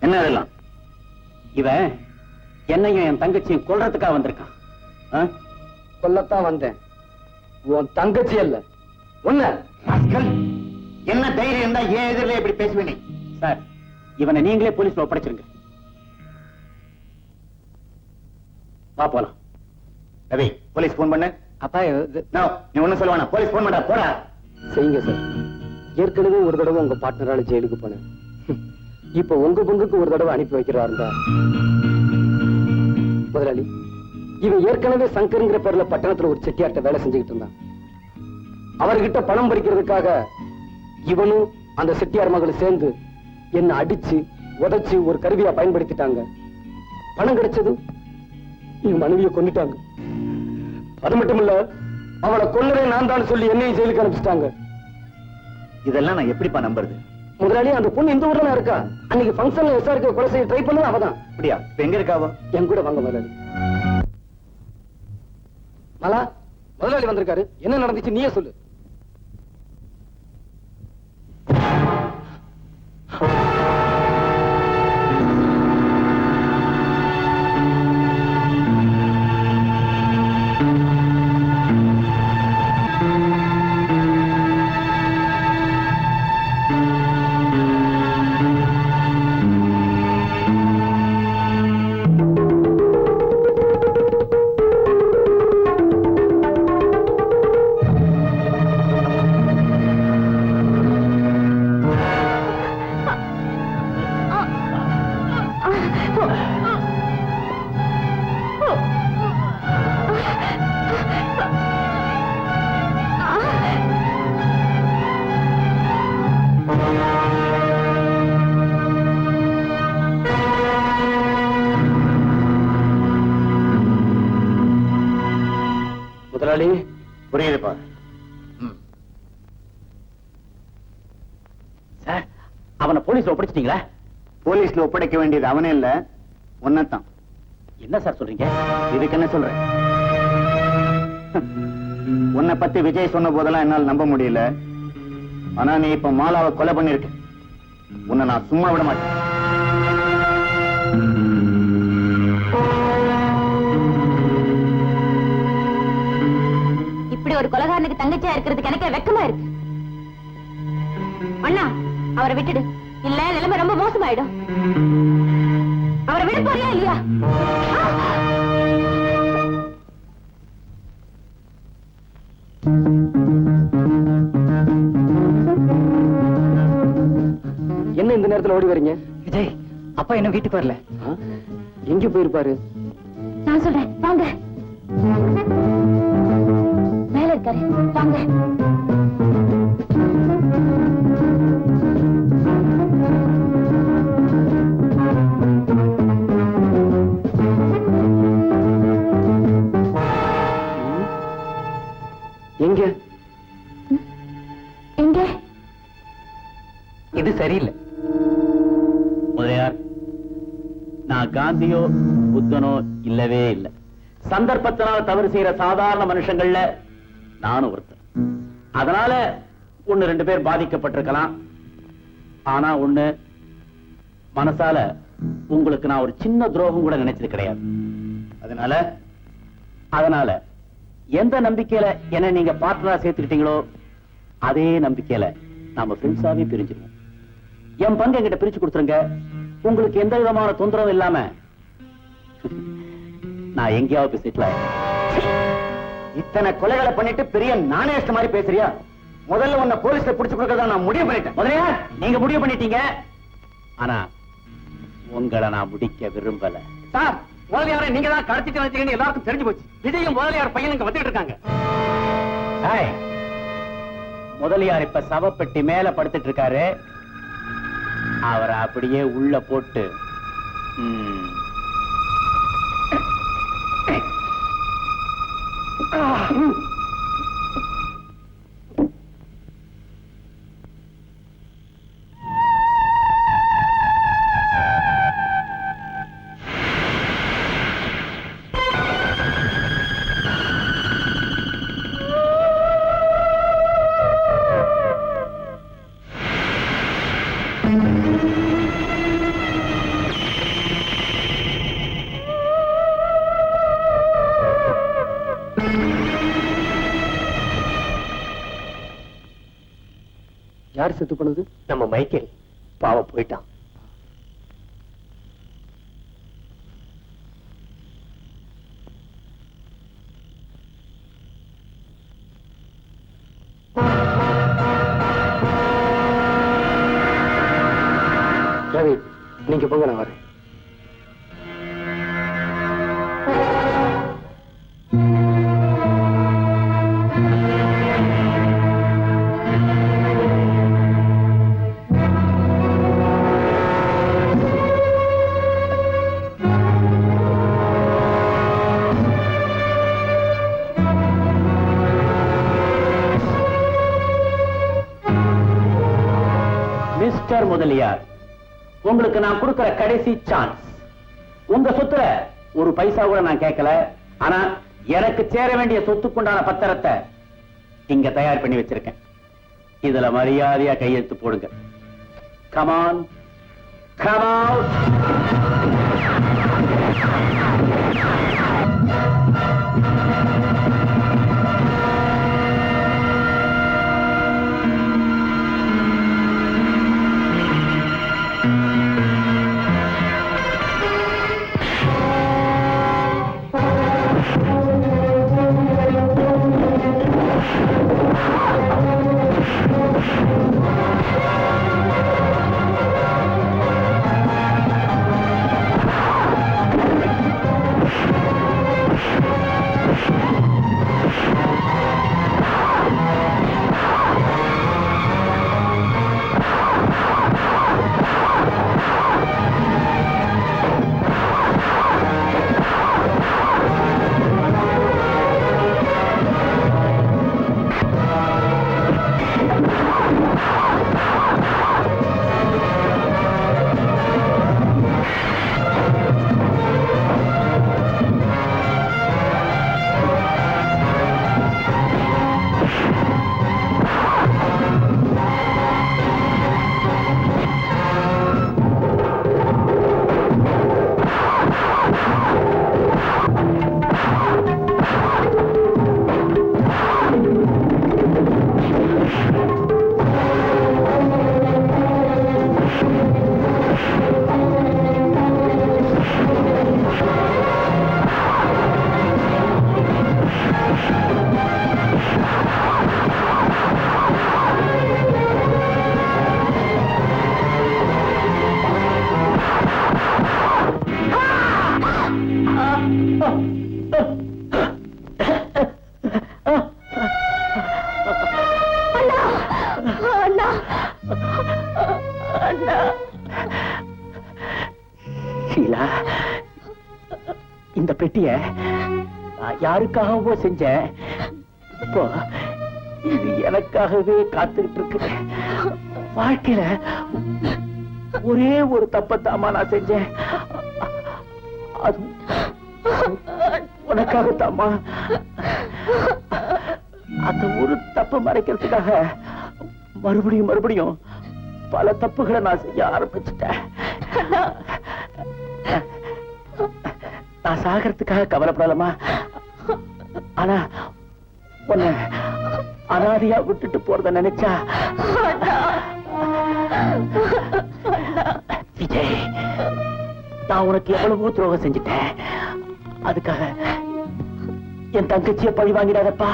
என்ன இதெல்லாம்? இவன் என்னையும் என் தங்கச்சியும் கொல்றதுக்காக வந்திருக்கான். கொல்லத்தான் வந்தேன், உன் தங்கச்சி அல்ல உன்ன. என்ன தைரியம் இருந்தா ஏன் எதிரில இப்படி பேசுவேனே? சார், இவனை நீங்களே போலீஸ்ல ஒப்படைச்சிருங்க. வா போலாம். ரவி, போலீஸ் போன் பண்ணு. அப்பா நீ ஒண்ணும் சொல்ல வேணாம், போலீஸ் போன் பண்ணா போடா. செய்யுங்க சார். ஏற்கனவே ஒரு தடவை உங்க பார்ட்னரால ஜெயிலுக்கு போனேன். இப்ப உங்க பங்குக்கு ஒரு தடவை அனுப்பி வைக்கிறாருந்தா. முதலாளி, இவன் ஏற்கனவே சங்கர்ங்கிற பேர்ல பட்டணத்துல ஒரு செட்டியார்ட்ட வேலை செஞ்சுக்கிட்டு இருந்தான். அவர்கிட்ட பணம் பறிக்கிறதுக்காக இவனும் அந்த செட்டியார் மகளும் சேர்ந்து என்ன அடிச்சு உதைச்சு ஒரு கருவியா பயன்படுத்திட்டாங்க. பணம் கிடைச்சது என் மனைவியை கொன்னுட்டாங்க. அது மட்டும் இல்ல, அவளை கொல்லவே நான் தான் சொல்லி என்னையும் ஜெயிலுக்கு அனுப்பிச்சிட்டாங்க. இதெல்லாம் நான் எப்படிப்பா நம்புறது? முதலாளி, அந்த பொண்ணு இந்த ஊர்ல இருக்கா. அன்னைக்கு ஃபங்க்ஷன்ல எஸ்ஆர்கே கொலை செய்ய ட்ரை பண்ணது அவதான். அப்படியா? எங்க இருக்காவோ? என் கூட வாங்க முதலாளி. மலா, முதலாளி வந்திருக்காரு. என்ன நடந்துச்சு நீயே சொல்லு. முதலாளி புரியுதுப்பா. சார், அவனை போலீஸ்ல ஒப்படைச்சிட்டீங்களா? போலீஸ்ல ஒப்படைக்க வேண்டியது அவனே இல்ல, உன்னதான். என்ன சார் சொல்றீங்க? இதுக்கு என்ன சொல்றேன்? உன்னை பத்தி விஜய் சொன்ன போதெல்லாம் என்னால் நம்ப முடியல. ஆனா நீ இப்ப மாலாவை கொலை பண்ணிருக்க. உன்னை நான் சும்மா விட மாட்டேன். இப்படி ஒரு கொலைகாரனுக்கு தங்கச்சியா இருக்கிறதுக்கு எனக்கு வெக்கமா இருக்கு. அண்ணா, அவரை விட்டுடு, இல்ல நிலைமை ரொம்ப மோசமாயிடும். அவரை விட போறியா இல்லையா? என்ன இந்த நேரத்துல ஓடி வரீங்க? விஜய், அப்பா என்ன வீட்டுக்கு வரல. எங்க போயிருப்பாரு? நான் சொல்றேன், வாங்க. மேல இருக்காரு, வாங்க. எங்க? எங்க? இது சரியில்லை. முதலியார், நான் காந்தியோ புத்தனோ இல்லவே இல்லை. சந்தர்ப்பத்தினால் தவறு செய்யற சாதாரண மனுஷங்கள்ல நானும் ஒருத்தர். அதனால ஒண்ணு ரெண்டு பேர் பாதிக்கப்பட்டிருக்கலாம். ஆனா ஒண்ணு, மனசால உங்களுக்கு நான் ஒரு சின்ன துரோகம் கூட நினைச்சது கிடையாது. அதனால எந்த நம்பிக்கையில என்ன நீங்க பார்ட்னரா சேர்த்துக்கிட்டீங்களோ அதே நம்பிக்கையில நாம ஃப்ரெண்ட்ஸாவே பிரிஞ்சிருவோம். என் பங்கு என்கிட்ட பிரிச்சு கொடுத்துருங்க. உங்களுக்கு எந்த விதமான தொந்தரவும் இல்லாம நான் எங்கேயாவது செட்டில் ஆயிடுறேன். இத்தனை கொலைகளை பண்ணிட்டு பெரிய நாணயஸ்ட மாதிரி பேசுறியா? முதல்ல உன்னை போலீஸ்ல புடிச்சு கொடுக்கறதா நான் முடிவு பண்ணிட்டேன். முதலியா நீங்க முடிவு பண்ணிட்டீங்க, ஆனா உங்களை நான் முடிக்க விரும்பல. சார், முதலியாரை நீங்க தான் கடத்திட்டு வந்தீங்கன்னு எல்லாருக்கும் தெரிஞ்சு போச்சு. விஜயும் முதலியார் பையன் இங்க வந்துட்டு இருக்காங்க. ஏய், முதலியார் இப்ப சவப்பெட்டி மேல படுத்துட்டு இருக்காரு. அவரை அப்படியே உள்ள போட்டு யார் செத்து போனது? நம்ம மைக்கேல் பாவம் போயிட்டான். ரவி, நீங்க போங்க, நான் வரேன். மிஸ்டர் முதலியார், உங்களுக்கு நான் கொடுக்கிற கடைசி சான்ஸ். உங்க சொத்துல ஒரு பைசா கூட நான் கேட்கல. ஆனா எனக்கு சேர வேண்டிய சொத்துக்குண்டான பத்திரத்தை இங்க தயார் பண்ணி வச்சிருக்கேன். இதுல மரியாதையா கையெழுத்து போடுங்க. Come on, come on. உதவிய நான் யாருக்காகவோ செஞ்சேன். இப்போ இது எனக்காகவே காத்துக்கிட்டு இருக்கு. வாழ்க்கையில ஒரே ஒரு தப்பத்தாமா நான் செஞ்சேன். அது உனக்காகத்தாமா. அந்த ஒரு தப்பு மறைக்கிறதுக்காக மறுபடியும் மறுபடியும் பல தப்புகளை நான் செய்ய ஆரம்பிச்சுட்டேன். நான் சாகிறதுக்காக கவலைப்படலாமா? ஆனா உன்னை அனாதையா விட்டுட்டு போறத நினைச்சா விஜய், நான் உனக்கு எவ்வளவோ துரோகம் செஞ்சுட்டேன். அதுக்காக என் தங்கச்சியை பழி வாங்கிடாதப்பா.